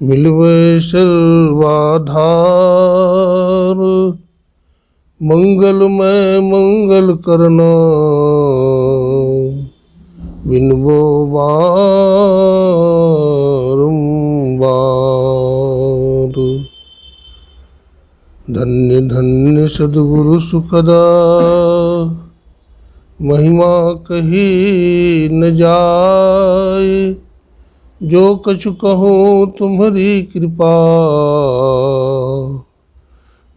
मिलवे सर्वाधार, मंगलमय मंगल करना, बिनबो बारंबार। धन्य धन्य सद्गुरु सुखदा, महिमा कही न जाए। जो कछु कहूँ तुम्हारी कृपा,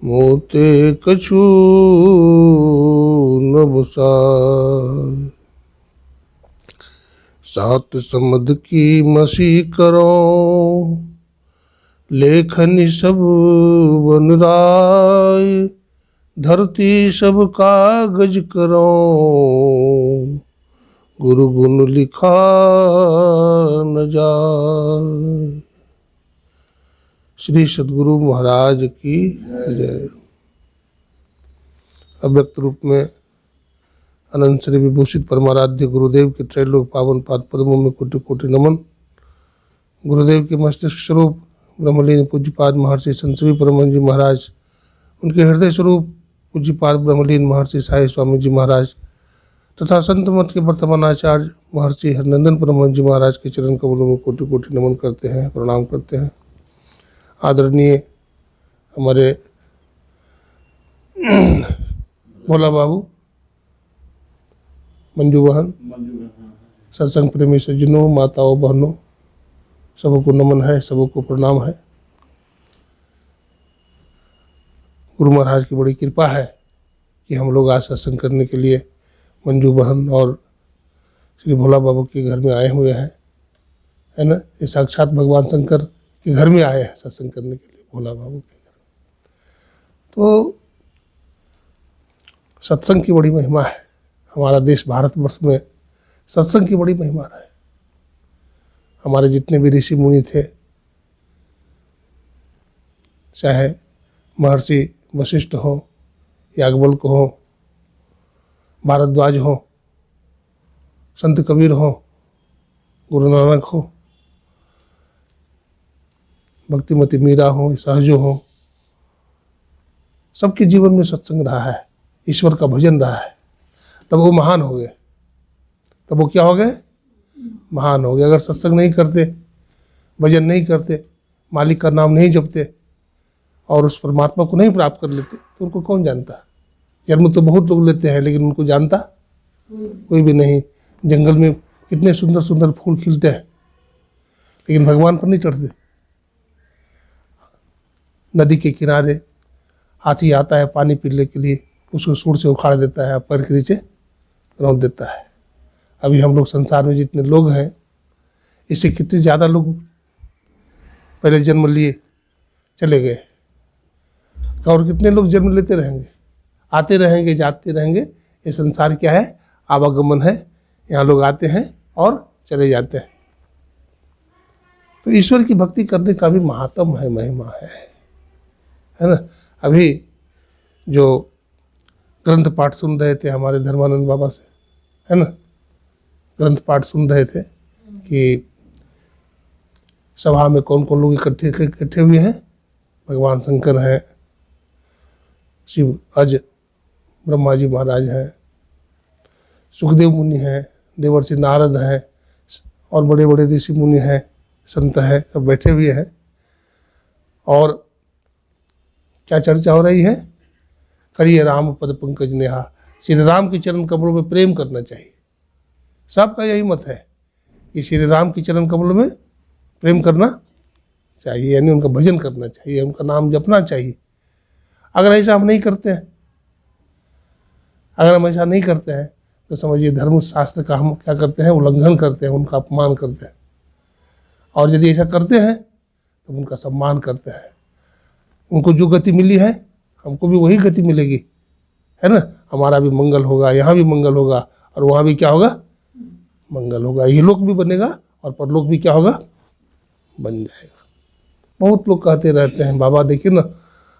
मोते कछु न बसाए। सात समुद्र की मसी करो, लेखनी सब बन राय। धरती सब कागज करो, गुरु गुण लिखा न जाए। श्री सद्गुरु महाराज की जय। अव्यक्त रूप में अनंत श्री विभूषित परमाराध्य गुरुदेव के त्रैलोक पावन पाद पद्मों में कोटि कोटि नमन। गुरुदेव के मस्तिष्क स्वरूप ब्रह्मलीन पूज्यपाद महर्षि संत श्री परमहंस जी महाराज, उनके हृदय स्वरूप पूज्यपाद ब्रह्मलीन महर्षि साई स्वामी जी महाराज तथा संत मत के वर्तमान आचार्य महर्षि हरनंदन परमहंस जी महाराज के चरण कमलों में कोटि कोटि नमन करते हैं, प्रणाम करते हैं। आदरणीय हमारे भोला बाबू, मंजू बहन, सत्संग प्रेमी सज्जनों, माताओं, बहनों, सबको नमन है, सबको प्रणाम है। गुरु महाराज की बड़ी कृपा है कि हम लोग आज सत्संग करने के लिए मंजू बहन और श्री भोला बाबू के घर में आए हुए हैं, है ना। ये साक्षात भगवान शंकर के घर में आए हैं सत्संग करने के लिए, भोला बाबू के घर। तो सत्संग की बड़ी महिमा है। हमारा देश भारतवर्ष में सत्संग की बड़ी महिमा है। हमारे जितने भी ऋषि मुनि थे, चाहे महर्षि वशिष्ठ हो, याज्ञवल्क्य हो, भारद्वाज हो, संत कबीर हो, गुरु नानक हो, भक्तिमती मीरा हो, सहजो हो, सबके जीवन में सत्संग रहा है, ईश्वर का भजन रहा है। तब वो महान हो गए। तब वो क्या हो गए? महान हो गए। अगर सत्संग नहीं करते, भजन नहीं करते, मालिक का नाम नहीं जपते और उस परमात्मा को नहीं प्राप्त कर लेते तो उनको कौन जानता। जन्म तो बहुत लोग लेते हैं, लेकिन उनको जानता कोई भी नहीं। जंगल में कितने सुंदर सुंदर फूल खिलते हैं, लेकिन भगवान पर नहीं चढ़ते। नदी के किनारे हाथी आता है पानी पीने के लिए, उसको सूंड से उखाड़ देता है, पैर के नीचे रौंद देता है। अभी हम लोग संसार में जितने लोग हैं, इससे कितने ज़्यादा लोग पहले जन्म लिए चले गए, और कितने लोग जन्म लेते रहेंगे, आते रहेंगे, जाते रहेंगे। ये संसार क्या है? आवागमन है। यहाँ लोग आते हैं और चले जाते हैं। तो ईश्वर की भक्ति करने का भी महात्म है, महिमा है ना। अभी जो ग्रंथ पाठ सुन रहे थे हमारे धर्मानंद बाबा से, है ना, ग्रंथ पाठ सुन रहे थे कि सभा में कौन कौन लोग इकट्ठे हुए हैं। भगवान शंकर हैं, शिव अज ब्रह्मा जी महाराज हैं, सुखदेव मुनि हैं, देवर्षि नारद हैं, और बड़े बड़े ऋषि मुनि हैं, संत हैं, सब बैठे हुए हैं। और क्या चर्चा हो रही है? करिए राम पद पंकज नेहा। श्री राम के चरण कमलों में प्रेम करना चाहिए। सबका यही मत है कि श्री राम के चरण कमलों में प्रेम करना चाहिए, यानी उनका भजन करना चाहिए, उनका नाम जपना चाहिए। अगर ऐसा हम नहीं करते हैं, अगर हम ऐसा नहीं करते हैं तो समझिए धर्म शास्त्र का हम क्या करते हैं? उल्लंघन करते हैं, उनका अपमान करते हैं। और यदि ऐसा करते हैं तो उनका सम्मान करते हैं। उनको जो गति मिली है हमको भी वही गति मिलेगी, है ना। हमारा भी मंगल होगा, यहाँ भी मंगल होगा, और वहाँ भी क्या होगा? मंगल होगा। ये लोक भी बनेगा और परलोक भी क्या होगा? बन जाएगा। बहुत लोग कहते रहते हैं, बाबा देखिए ना,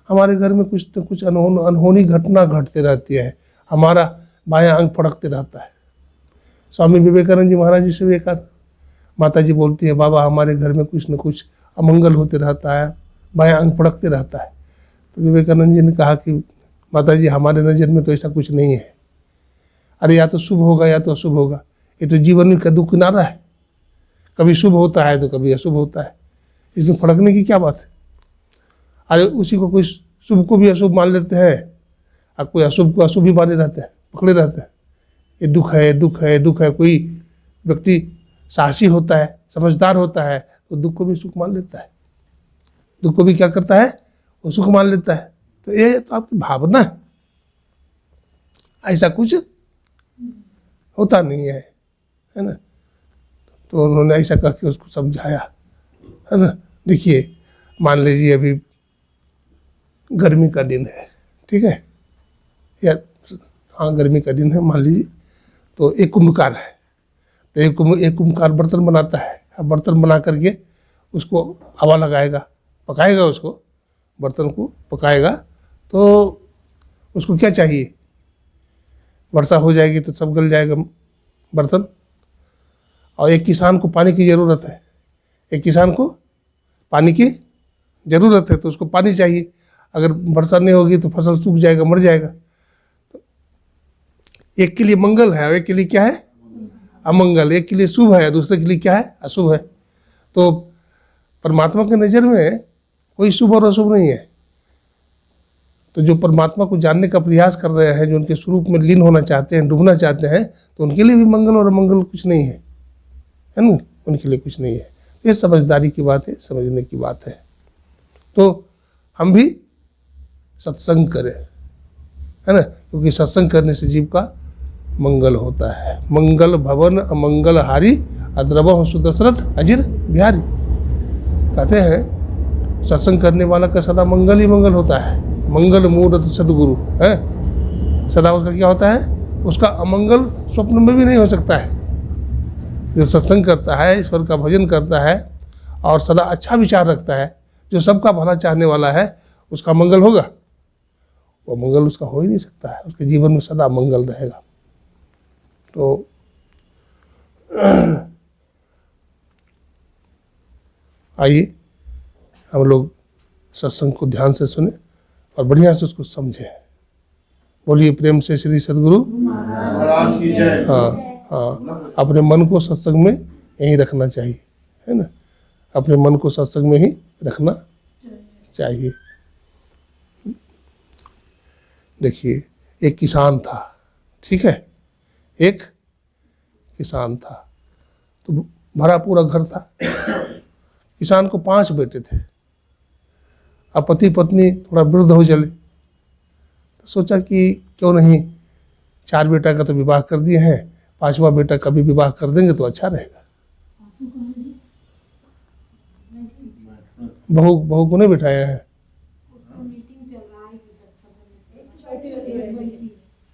हमारे घर में कुछ तो कुछ अनहोनी घटना घटते रहती है, हमारा बायां अंग फड़कते रहता है। स्वामी विवेकानंद जी महाराज जी से भी एक माता जी बोलती है, बाबा हमारे घर में कुछ न कुछ अमंगल होते रहता है, बायां अंग फड़कते रहता है। तो विवेकानंद जी ने कहा कि माता जी हमारे नज़र में तो ऐसा कुछ नहीं है। अरे या तो शुभ होगा या तो अशुभ होगा, ये तो जीवन का दो किनारा है, कभी शुभ होता है तो कभी अशुभ होता है, इसमें फड़कने की क्या बात है। अरे उसी को कोई शुभ को भी अशुभ मान लेते हैं और कोई अशुभ को अशुभ ही माने रहते हैं, पकड़े रहते हैं। ये दुख है, दुख है, दुख है। कोई व्यक्ति साहसी होता है, समझदार होता है, तो दुख को भी सुख मान लेता है, दुख को भी क्या करता है, वो सुख मान लेता है। तो ये तो आपकी भावना है, ऐसा कुछ होता नहीं है ना। तो उन्होंने ऐसा कह के उसको समझाया, है ना। देखिए मान लीजिए अभी गर्मी का दिन है, ठीक है, या हाँ गर्मी का दिन है मान लीजिए। तो एक कुंभकार है, तो एक कुंभकार बर्तन बनाता है। अब बर्तन बना करके उसको हवा लगाएगा, पकाएगा, उसको बर्तन को पकाएगा। तो उसको क्या चाहिए, वर्षा हो जाएगी तो सब गल जाएगा बर्तन। और एक किसान को पानी की ज़रूरत है, एक किसान को पानी की ज़रूरत है, तो उसको पानी चाहिए। अगर वर्षा नहीं होगी तो फसल सूख जाएगा, मर जाएगा। तो एक के लिए मंगल है और एक के लिए क्या है, अमंगल। एक के लिए शुभ है, दूसरे के लिए क्या है, अशुभ है। तो परमात्मा की नज़र में कोई शुभ और अशुभ नहीं है। तो जो परमात्मा को जानने का प्रयास कर रहे हैं, जो उनके स्वरूप में लीन होना चाहते हैं, डूबना चाहते हैं, तो उनके लिए भी मंगल और अमंगल कुछ नहीं है ना, उनके लिए कुछ नहीं है। ये समझदारी की बात है, समझने की बात है। तो हम भी सत्संग करें, है ना, क्योंकि सत्संग करने से जीव का मंगल होता है। मंगल भवन अमंगल हारी, अद्रवह सुदशरथ अजिर बिहारी। कहते हैं सत्संग करने वाला का सदा मंगल ही मंगल होता है। मंगल मूर्त सदगुरु है, सदा उसका क्या होता है, उसका अमंगल स्वप्न में भी नहीं हो सकता है। जो सत्संग करता है, ईश्वर का भजन करता है और सदा अच्छा विचार रखता है, जो सबका भला चाहने वाला है, उसका मंगल होगा। वो मंगल उसका हो ही नहीं सकता है, उसके जीवन में सदा मंगल रहेगा। तो आइए हम लोग सत्संग को ध्यान से सुने और बढ़िया से उसको समझें। बोलिए प्रेम से श्री सद्गुरु महाराज की जय। हाँ हाँ, अपने मन को सत्संग में यहीं रखना चाहिए, है ना, अपने मन को सत्संग में ही रखना चाहिए। देखिए एक किसान था, ठीक है, एक किसान था, तो भरा पूरा घर था। किसान को 5 बेटे थे। अब पति पत्नी थोड़ा वृद्ध हो चले, तो सोचा कि क्यों नहीं 4 बेटा का तो विवाह कर दिए हैं, 5वां बेटा का भी विवाह कर देंगे तो अच्छा रहेगा। बहू को नहीं बिठाया है,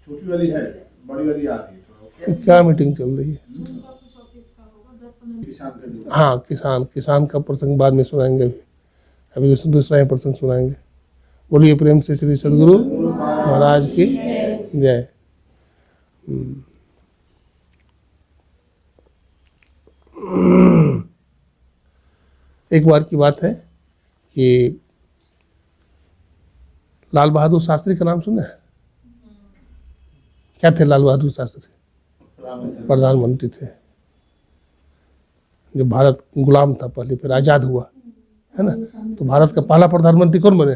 छोटी वाली है, बड़ी वाली आ रही है। तो क्या मीटिंग चल रही है? हाँ किसान का प्रसंग बाद में सुनाएंगे, अभी दूसरा ही प्रसंग सुनाएंगे। बोलिए प्रेम से श्री सद्गुरु महाराज की जय। एक बार की बात है कि लाल बहादुर शास्त्री का नाम सुना है? क्या थे लाल बहादुर शास्त्री? प्रधानमंत्री थे। जब भारत गुलाम था पहले, फिर आज़ाद हुआ, है ना। तो भारत का पहला प्रधानमंत्री कौन बने?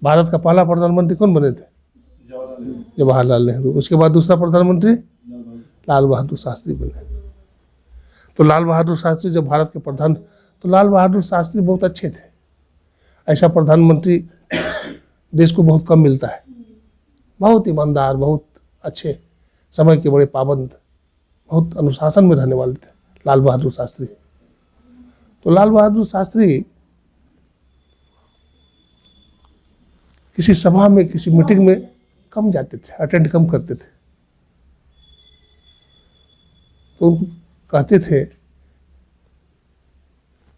भारत का पहला प्रधानमंत्री कौन बने थे? जवाहरलाल नेहरू। उसके बाद दूसरा प्रधानमंत्री लाल बहादुर शास्त्री बने। तो लाल बहादुर शास्त्री जब भारत के प्रधान, तो लाल बहादुर शास्त्री बहुत अच्छे थे। ऐसा प्रधानमंत्री देश को बहुत कम मिलता है। बहुत ईमानदार, बहुत अच्छे, समय के बड़े पाबंद, बहुत अनुशासन में रहने वाले थे लाल बहादुर शास्त्री। तो लाल बहादुर शास्त्री किसी सभा में, किसी मीटिंग में कम जाते थे, अटेंड कम करते थे। तो उनको कहते थे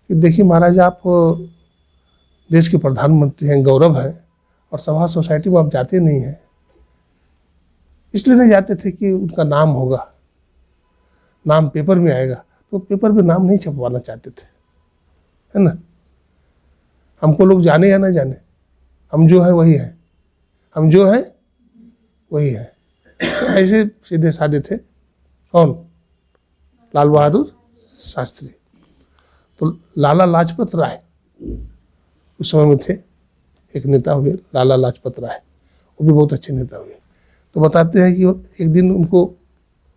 कि देखिए महाराज, आप देश के प्रधानमंत्री हैं, गौरव है, और सभा सोसाइटी में आप जाते नहीं हैं। इसलिए नहीं जाते थे कि उनका नाम होगा, नाम पेपर में आएगा, तो पेपर में नाम नहीं छपवाना चाहते थे। है ना। हमको लोग जाने या ना जाने, हम जो है वही है, हम जो है वही है। तो ऐसे सीधे साधे थे कौन? लाल बहादुर शास्त्री। तो लाला लाजपत राय उस समय में थे, एक नेता हुए लाला लाजपत राय, वो भी बहुत अच्छे नेता हुए। तो बताते हैं कि एक दिन उनको,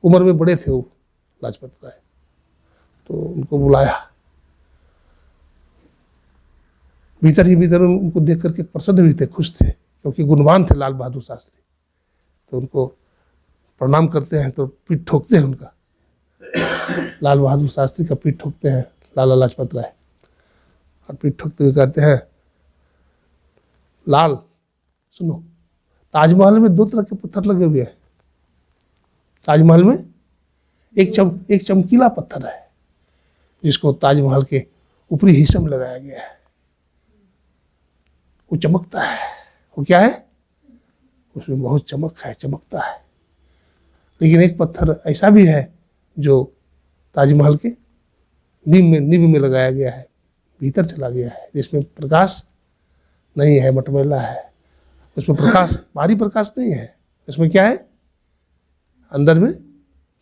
उम्र में बड़े थे वो लाजपत राय, तो उनको बुलाया, भीतर ही भीतर उनको देख करके प्रसन्न भी थे, खुश थे, क्योंकि गुणवान थे लाल बहादुर शास्त्री। तो उनको प्रणाम करते हैं तो पीठ ठोकते हैं उनका, लाल बहादुर शास्त्री का पीठ ठोकते हैं लाला लाजपत राय, और पीठ ठोकते हुए कहते हैं, लाल सुनो, ताजमहल में 2 तरह के पत्थर लगे हुए हैं। ताजमहल में एक चमकीला पत्थर है जिसको ताजमहल के ऊपरी हिस्से में लगाया गया है, वो चमकता है। वो क्या है? उसमें बहुत चमक है, चमकता है। लेकिन एक पत्थर ऐसा भी है जो ताजमहल के नींव में लगाया गया है, भीतर चला गया है, जिसमें प्रकाश नहीं है, मटमैला है, उसमें प्रकाश, बाहरी प्रकाश नहीं है, उसमें क्या है? अंदर में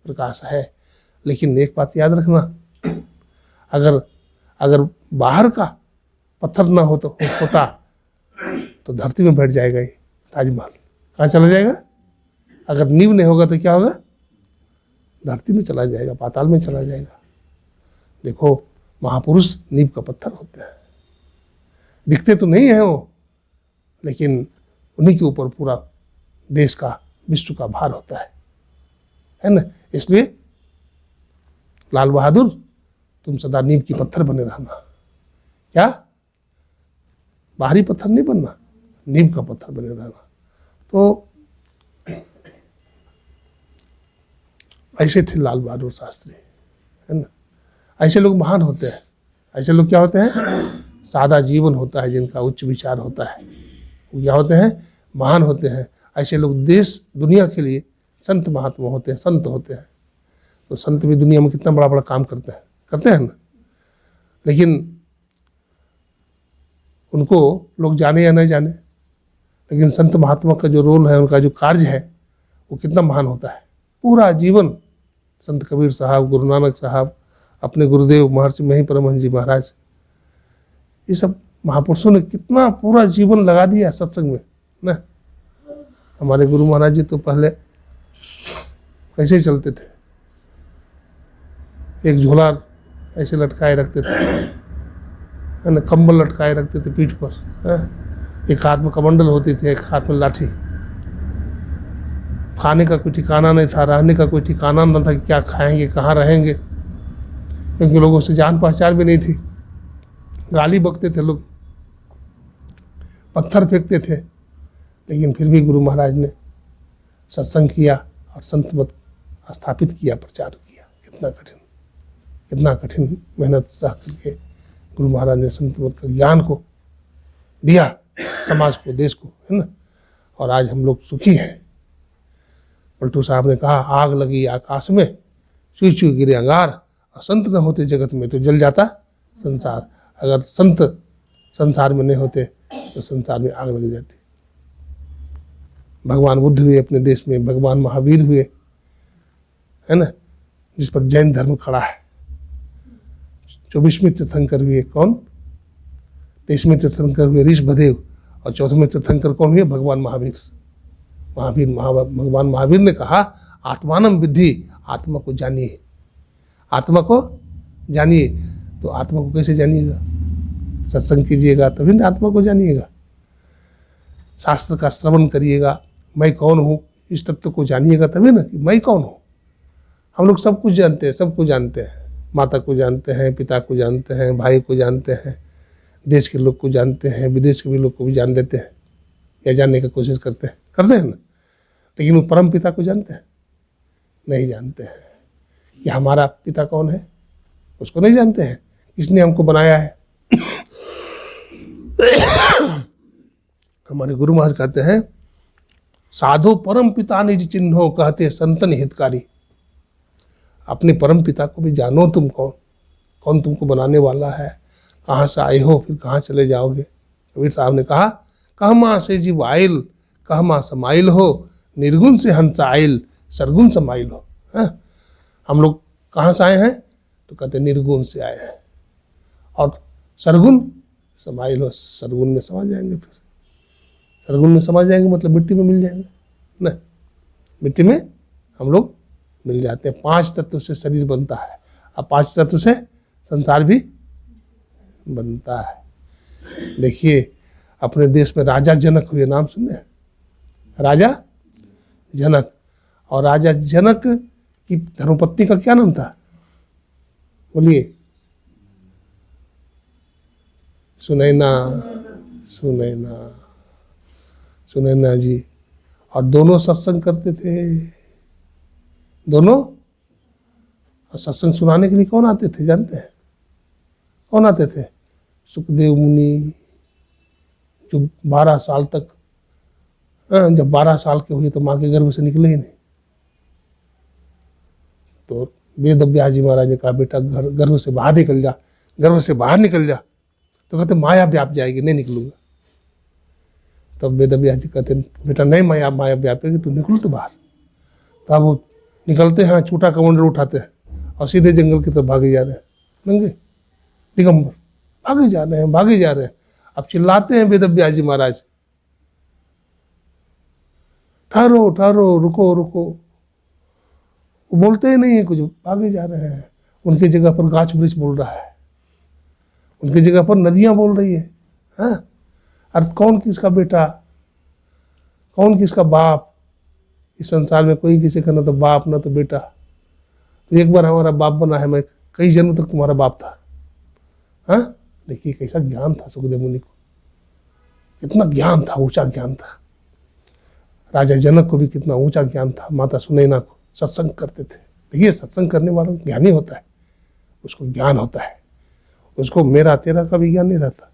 प्रकाश है। लेकिन एक बात याद रखना, अगर बाहर का पत्थर ना होता तो धरती में बैठ जाएगा ये ताजमहल। कहाँ चला जाएगा? अगर नींव नहीं होगा तो क्या होगा? धरती में चला जाएगा, पाताल में चला जाएगा। देखो, महापुरुष नींव का पत्थर होते हैं, दिखते तो नहीं है वो, लेकिन उन्हीं के ऊपर पूरा देश का, विश्व का भार होता है ना। इसलिए लाल बहादुर, तुम सदा नींव की पत्थर बने रहना। क्या? बाहरी पत्थर नहीं बनना, नींव का पत्थर बने रहना। तो ऐसे थे लाल बहादुर शास्त्री, है ना। ऐसे लोग महान होते हैं। ऐसे लोग क्या होते हैं? सादा जीवन होता है जिनका, उच्च विचार होता है, वो क्या होते हैं? महान होते हैं। ऐसे लोग देश दुनिया के लिए संत महात्मा होते हैं, संत होते हैं। तो संत भी दुनिया में कितना बड़ा बड़ा काम करते हैं ना। लेकिन उनको लोग जाने या नहीं जाने, लेकिन संत महात्मा का जो रोल है, उनका जो कार्य है, वो कितना महान होता है। पूरा जीवन संत कबीर साहब, गुरु नानक साहब, अपने गुरुदेव महर्षि मही परमहंस जी महाराज, ये सब महापुरुषों ने कितना पूरा जीवन लगा दिया सत्संग में ना। हमारे गुरु महाराज जी तो पहले कैसे चलते थे? एक झोला ऐसे लटकाए रखते थे, है ना, कंबल लटकाए रखते थे पीठ पर, है? एक हाथ में कमंडल होती थी, एक हाथ में लाठी। खाने का कोई ठिकाना नहीं था, रहने का कोई ठिकाना न था कि क्या खाएंगे, कहाँ रहेंगे, क्योंकि लोगों से जान पहचान भी नहीं थी। गाली बकते थे लोग, पत्थर फेंकते थे, लेकिन फिर भी गुरु महाराज ने सत्संग किया और संत मत स्थापित किया, प्रचार किया। कितना कठिन मेहनत सह करके गुरु महाराज ने संत मत का ज्ञान को दिया समाज को, देश को, है ना। और आज हम लोग सुखी हैं। पलटू साहब ने कहा, आग लगी आकाश में, चुई चुई गिरे अंगार, और संत न होते जगत में तो जल जाता संसार। अगर संत संसार में नहीं होते तो संसार में आग लग जाती। भगवान बुद्ध हुए अपने देश में, भगवान महावीर हुए, है ना, जिस पर जैन धर्म खड़ा है। 24वें तीर्थंकर हुए कौन? 23वें तीर्थंकर हुए ऋषभदेव, और 14वें तीर्थंकर कौन हुए? भगवान महावीर। भगवान महावीर ने कहा, आत्मानम विद्धि, आत्मा को जानिए, आत्मा को जानिए। तो आत्मा को कैसे जानिएगा? सत्संग कीजिएगा तभी ना आत्मा को जानिएगा। शास्त्र का श्रवण करिएगा, मैं कौन हूँ इस तत्व को जानिएगा तभी ना कि मैं कौन हूँ। हम लोग सब कुछ जानते हैं, सबको जानते हैं, माता को जानते हैं, पिता को जानते हैं, भाई को जानते हैं, देश के लोग को जानते हैं, विदेश के भी लोग को भी जान लेते हैं या जानने की कोशिश करते हैं ना। लेकिन वो परम पिता को जानते हैं? नहीं जानते हैं। कि हमारा पिता कौन है उसको नहीं जानते हैं, किसने हमको बनाया है। हमारे गुरु महाराज कहते हैं, साधो परम पिता निज चिन्हो, कहते संतन हितकारी। अपने परम पिता को भी जानो, तुम कौन तुमको बनाने वाला है, कहाँ से आए हो, फिर कहाँ चले जाओगे। कबीर साहब ने कहा, कहमा से जीव आइल, कहमा समाइल हो, निर्गुण से हंस आइल, सरगुण समाइल हो। हाँ? हम लोग कहाँ से आए हैं, तो कहते निर्गुण से आए हैं, और सरगुण समाइल हो, सरगुण में समा जाएंगे। फिर सरगुण में समा जाएंगे मतलब मिट्टी में मिल जाएंगे ना, मिट्टी में हम लोग मिल जाते हैं। 5 तत्व से शरीर बनता है, अब 5 तत्व से संसार भी बनता है। देखिए अपने देश में राजा जनक हुए, नाम सुने, राजा जनक। और राजा जनक की धर्मपत्नी का क्या नाम था, बोलिए। सुनैना, सुनैना, सुनैना जी। और दोनों सत्संग करते थे, दोनों। और सत्संग सुनाने के लिए कौन आते थे जानते हैं, कौन आते थे? सुखदेव मुनि, जो 12 साल तक, जब 12 साल के हुए तो माँ के गर्भ से निकले ही नहीं, तो वेद व्यास जी महाराज ने कहा, बेटा गर्भ से बाहर निकल जा, गर्भ से बाहर निकल जा। तो कहते माया व्याप जाएगी, नहीं निकलूंगा। तब वेद व्यास जी कहते, बेटा नहीं माया व्यापेगी, तू निकल तो बाहर। तब वो निकलते हैं, छोटा कमंडल उठाते हैं और सीधे जंगल की तरफ भागे जा रहे हैं, नंगे दिगंबर भागे जा रहे हैं, भागे जा रहे हैं। अब चिल्लाते हैं वेद व्यास जी महाराज, ठहरो ठहरो, रुको रुको। वो बोलते ही नहीं है कुछ, भागे जा रहे हैं। उनकी जगह पर गाछ वृक्ष बोल रहा है, उनकी जगह पर नदियां बोल रही है। हाँ, अर्थ कौन किसका बेटा, कौन किसका बाप। इस संसार में कोई किसी का ना तो बाप ना तो बेटा। तो एक बार हमारा बाप बना है, मैं कई जन्म तक तुम्हारा बाप था। हाँ, देखिए कैसा ज्ञान था सुखदेव मुनि को, कितना ज्ञान था, ऊंचा ज्ञान था। राजा जनक को भी कितना ऊंचा ज्ञान था, माता सुनैना को सत्संग करते थे। देखिए सत्संग करने वाला ज्ञानी होता है, उसको ज्ञान होता है, उसको मेरा तेरा का भी ज्ञान नहीं रहता।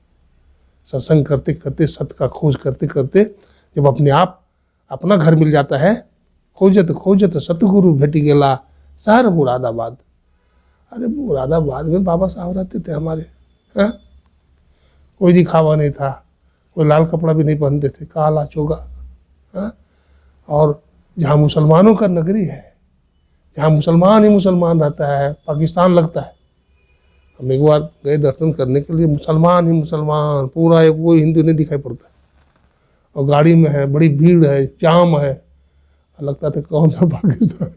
सत्संग करते करते, सत्य का खोज करते करते, जब अपने आप अपना घर मिल जाता है, खोजत खोजत सतगुरु भेटी गेला शहर मुरादाबाद। अरे मुरादाबाद में बाबा साहब रहते थे हमारे। हाँ, कोई दिखावा नहीं था, कोई लाल कपड़ा भी नहीं पहनते थे, काला चोगा। हाँ, और जहाँ मुसलमानों का नगरी है, जहाँ मुसलमान ही मुसलमान रहता है, पाकिस्तान लगता है। हम एक बार गए दर्शन करने के लिए, मुसलमान ही मुसलमान, पूरा एक कोई हिंदू नहीं दिखाई पड़ता। और गाड़ी में है, बड़ी भीड़ है, जाम है, लगता था कौन सा पाकिस्तान।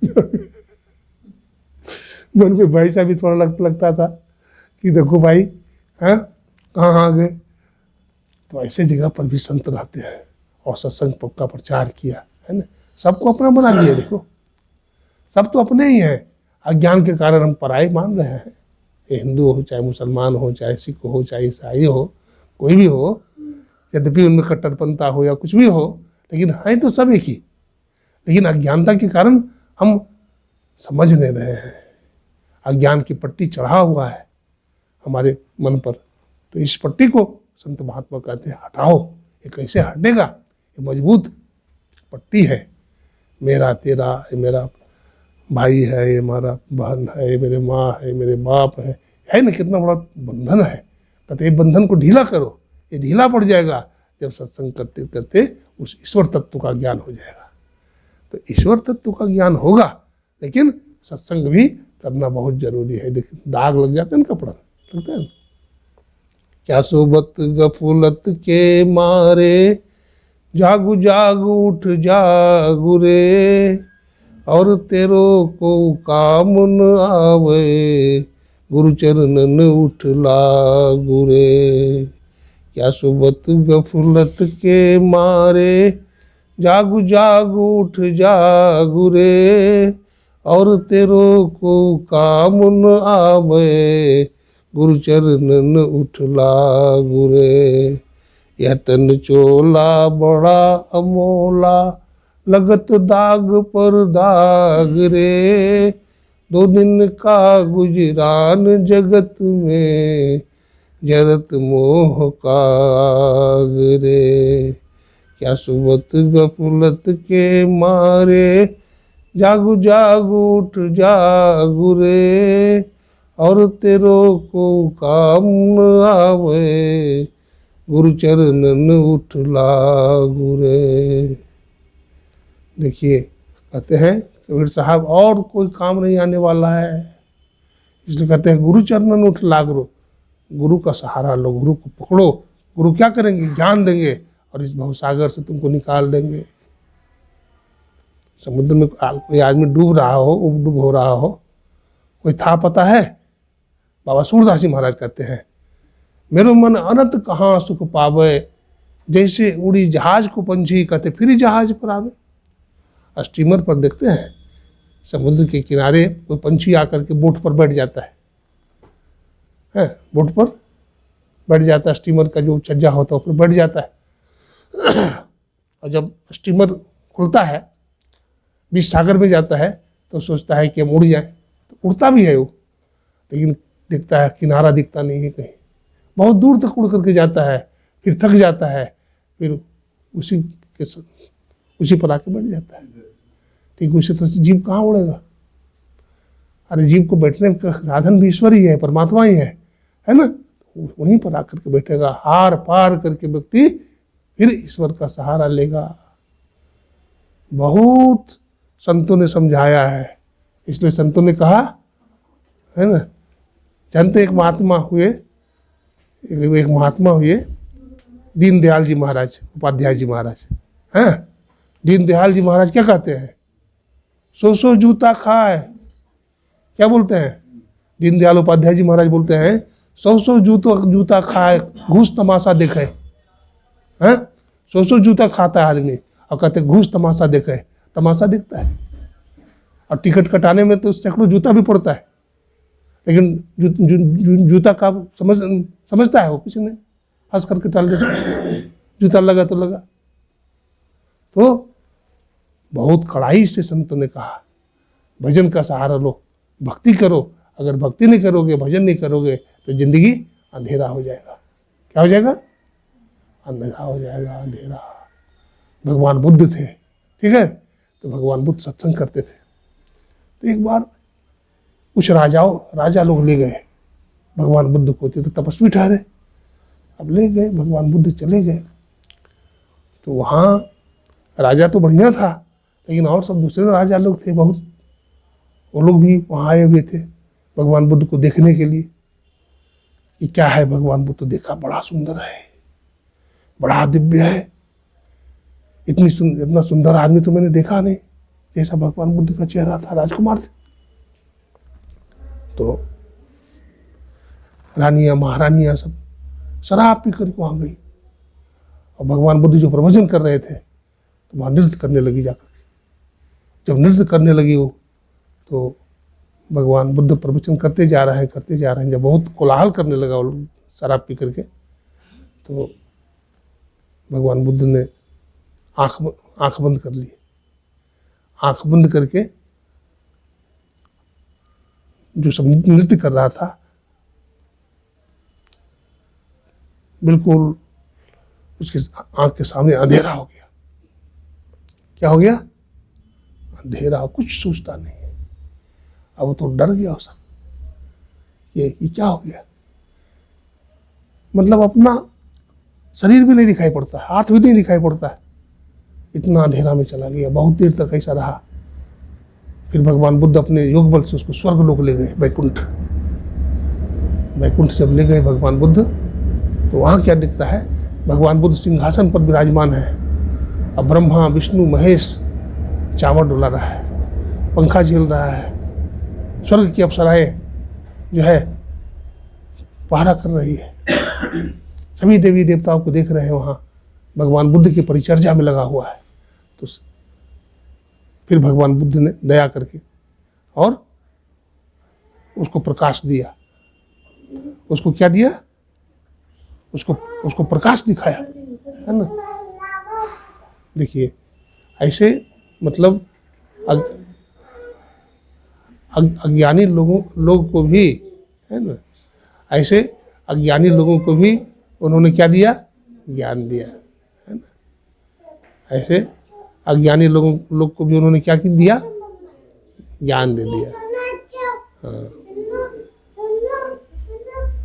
मन में भाई साहब भी थोड़ा लगता था कि देखो भाई, हैं कहाँ आ गए। तो ऐसे जगह पर भी संत रहते हैं और सत्संग का प्रचार किया है ना, सबको अपना बना दिया। देखो सब तो अपने ही हैं, अज्ञान के कारण हम पराये मान रहे हैं। ये हिंदू हो, चाहे मुसलमान हो, चाहे सिख हो, चाहे ईसाई हो, कोई भी हो, यद्यपि उनमें कट्टरपंथा हो या कुछ भी हो, लेकिन हैं तो सब एक ही। लेकिन अज्ञानता के कारण हम समझ नहीं रहे हैं, अज्ञान की पट्टी चढ़ा हुआ है हमारे मन पर। तो इस पट्टी को संत महात्मा कहते हैं हटाओ। ये कैसे हटेगा, ये मजबूत पट्टी है। मेरा तेरा, ये मेरा भाई है, ये हमारा बहन है, ये मेरे माँ है, मेरे बाप है ना, कितना बड़ा बंधन है। कहते ये बंधन को ढीला करो, ये ढीला पड़ जाएगा जब सत्संग करते करते उस ईश्वर तत्व का ज्ञान हो जाएगा। तो ईश्वर तत्व का ज्ञान होगा, लेकिन सत्संग भी करना बहुत जरूरी है। देखिए दाग लग जाते हैं ना, कपड़ा लगता है ना। क्या सोबत गफुलत के मारे, जागू जागू उठ जागू रे, और तेरो को काम न आवे, गुरु चरणन उठ लागू रे। क्या सोबत गफुलत के मारे, जागू जागू उठ जागू रे, और तेरो को काम न आवे, गुरु चरणन उठ लागू रे। यह तन चोला बड़ा अमोला, लगत दाग पर दाग रे, 2 दिन का गुजरान जगत में, जरत मोह काग रे। क्या सुबत गफुलत के मारे, जागू जागू उठ जागू रे, और तेरो को काम न आवे, गुरु चरणन उठ लागू रे। देखिए कहते हैं कबीर साहब और कोई काम नहीं आने वाला है, इसलिए कहते हैं गुरु चरणन उठ लागू। गुरु का सहारा लो, गुरु को पकड़ो। गुरु क्या करेंगे? ज्ञान देंगे और इस भवसागर से तुमको निकाल देंगे। समुद्र में कोई आदमी डूब रहा हो, उबडूब हो रहा हो, कोई था पता है? बाबा सूरदास जी महाराज कहते हैं, मेरो मन अनंत कहाँ सुख पावे, जैसे उड़ी जहाज को पंछी, कहते फिर जहाज पर आवे। स्टीमर पर देखते हैं समुद्र के किनारे कोई पंछी आकर के बोट पर बैठ जाता है, बोट पर बैठ जाता है, स्टीमर का जो छज्जा होता है ऊपर बैठ जाता है। और जब स्टीमर खुलता है, बीच सागर में जाता है, तो सोचता है कि हम उड़ जाए, तो उड़ता भी है वो, लेकिन दिखता है किनारा दिखता नहीं है कहीं, बहुत दूर तक उड़ करके जाता है, फिर थक जाता है, फिर उसी पर आके बैठ जाता है। ठीक उसी तरह से जीव कहाँ उड़ेगा? अरे जीव को बैठने का साधन भी ईश्वर ही है, परमात्मा ही है ना? वहीं पर आकर के बैठेगा, हार पार करके व्यक्ति फिर ईश्वर का सहारा लेगा। बहुत संतों ने समझाया है, इसलिए संतों ने कहा है ना, जानते एक महात्मा हुए दीनदयाल जी महाराज, उपाध्याय जी महाराज हैं। दीनदयाल जी महाराज क्या कहते हैं? सौ जूता खाए, क्या बोलते हैं? दीनदयाल उपाध्याय जी महाराज बोलते हैं, 100 जूता खाए, घूस तमाशा देखे। हैं 100 जूता खाता है आदमी और कहते घूस तमाशा देखे। तमाशा दिखता है, और टिकट कटाने में तो सैकड़ों जूता भी पड़ता है, लेकिन जूता का समझता है वो कुछ नहीं, हंस करके टाल देता है, जूता लगा तो लगा। तो बहुत कड़ाई से संतों ने कहा भजन का सहारा लो, भक्ति करो। अगर भक्ति नहीं करोगे, भजन नहीं करोगे, तो जिंदगी अंधेरा हो जाएगा। क्या हो जाएगा? अंधेरा हो जाएगा, अंधेरा। भगवान बुद्ध थे, ठीक है, तो भगवान बुद्ध सत्संग करते थे। तो एक बार कुछ राजा लोग ले गए भगवान बुद्ध को, तो तपस्वी ठहरे, अब ले गए, भगवान बुद्ध चले गए। तो वहाँ राजा तो बढ़िया था, लेकिन और सब दूसरे राजा लोग थे बहुत, वो लोग भी वहाँ आए हुए थे भगवान बुद्ध को देखने के लिए कि क्या है। भगवान बुद्ध तो देखा, बड़ा सुंदर है, बड़ा दिव्य है, इतना सुंदर आदमी तो मैंने देखा नहीं, जैसा भगवान बुद्ध का चेहरा था राजकुमार से। तो रानियां महारानियां सब शराब पी कर वहाँ गई, और भगवान बुद्ध जो प्रवचन कर रहे थे तो वहाँ नृत्य करने लगी जाकर के। जब नृत्य करने लगी वो, तो भगवान बुद्ध प्रवचन करते जा रहे हैं, जब बहुत कोलाहल करने लगा वो शराब पी करके, तो भगवान बुद्ध ने आंख बंद कर ली। आंख बंद करके जो सब नृत्य कर रहा था, बिल्कुल उसके आंख के सामने अंधेरा हो गया। क्या हो गया? अंधेरा, कुछ सोचता नहीं। अब वो तो डर गया सब, ये क्या हो गया? मतलब अपना शरीर भी नहीं दिखाई पड़ता, हाथ भी नहीं दिखाई पड़ता है, इतना अंधेरा में चला गया। बहुत देर तक ऐसा रहा। फिर भगवान बुद्ध अपने योग बल से उसको स्वर्ग लोक ले गए, वैकुंठ जब ले गए भगवान बुद्ध, तो वहाँ क्या दिखता है? भगवान बुद्ध सिंहासन पर विराजमान है, अब ब्रह्मा विष्णु महेश चावल डुला रहा है, पंखा झेल रहा है, स्वर्ग की अप्सराएं जो है पहरा कर रही है, सभी देवी देवताओं को देख रहे हैं। वहाँ भगवान बुद्ध की परिचर्या में लगा हुआ है। तो फिर भगवान बुद्ध ने दया करके और उसको प्रकाश दिया। उसको क्या दिया? उसको प्रकाश दिखाया, है ना। देखिए ऐसे मतलब अज्ञानी लोग को भी, है ना, ऐसे अज्ञानी लोगों को भी उन्होंने क्या दिया? ज्ञान दिया, है ना। ऐसे अज्ञानी लोग को भी उन्होंने क्या दिया? ज्ञान दे दिया। हाँ,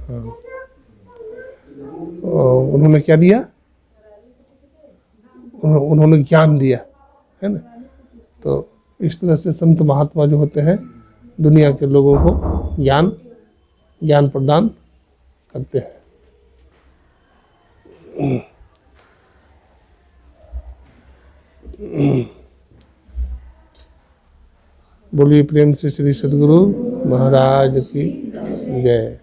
हाँ, उन्होंने क्या दिया, उन्होंने ज्ञान दिया, है ना। तो इस तरह से संत महात्मा जो होते हैं दुनिया के लोगों को ज्ञान प्रदान करते हैं। बोलिए प्रेम से श्री सद्गुरु महाराज की जय।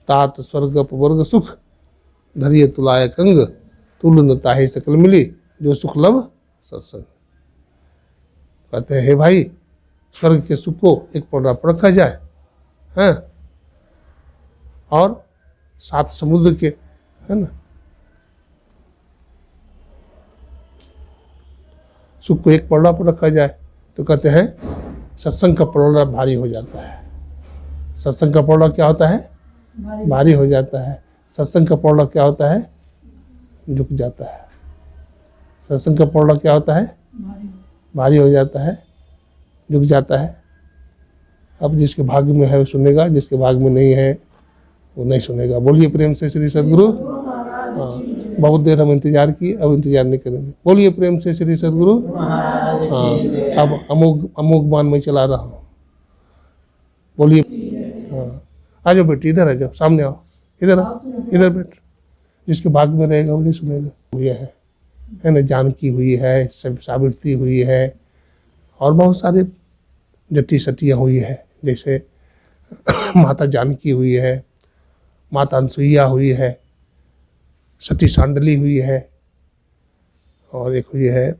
तात स्वर्ग अपवर्ग सुख धरिय तुलाय कंग, तुल न ताहि सकल मिली, जो सुख लब सत्संग। कहते हैं हे भाई, स्वर्ग के सुख को एक पौड़ा पर रखा जाए, हैं, और 7 समुद्र के, है ना, सुख को एक पौड़ा पर रखा जाए तो कहते हैं सत्संग का पौड़ा भारी हो जाता है। सत्संग का पौड़ा क्या होता है, भारी हो जाता है। सत्संग का पौड़ा क्या होता है, झुक जाता है। सत्संग का पौड़ा क्या होता है, भारी हो जाता है, झुक जाता है। अब जिसके भाग्य में है वो सुनेगा, जिसके भाग्य में नहीं है वो नहीं सुनेगा। बोलिए प्रेम से श्री सद्गुरु। हाँ, बहुत देर हम इंतजार किए, अब इंतजार नहीं करेंगे। बोलिए प्रेम से श्री सद्गुरु। हाँ, अब अमोघ मान में चला रहा हूँ। बोलिए। हाँ, आ जाओ बेटी, इधर आ जाओ, सामने आओ, इधर आओ, इधर बैठ। जिसके भाग्य में रहेगा वो नहीं सुनेगा। हुई है ना, जानकी हुई है, सब सावित्री हुई है, और बहुत सारे जति सतियाँ हुई है। जैसे माता जानकी हुई है, माता अनसुईया हुई है, सती सांडली हुई है, और एक हुई है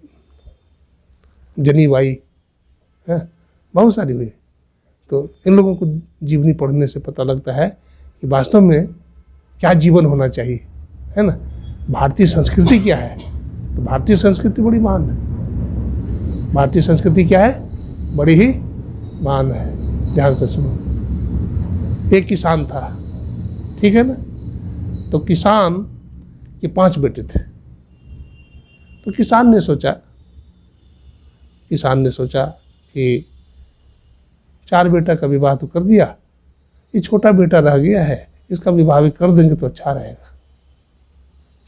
जनीबाई, है, बहुत सारी हुई। तो इन लोगों को जीवनी पढ़ने से पता लगता है कि वास्तव में क्या जीवन होना चाहिए, है ना। भारतीय संस्कृति क्या है, तो भारतीय संस्कृति बड़ी महान है। भारतीय संस्कृति क्या है, बड़ी ही महान है। ध्यान से सुनो। एक किसान था, ठीक है ना। तो किसान के 5 बेटे थे। तो किसान ने सोचा कि 4 बेटा का विवाह तो कर दिया, ये छोटा बेटा रह गया है, इसका विवाह भी कर देंगे तो अच्छा रहेगा।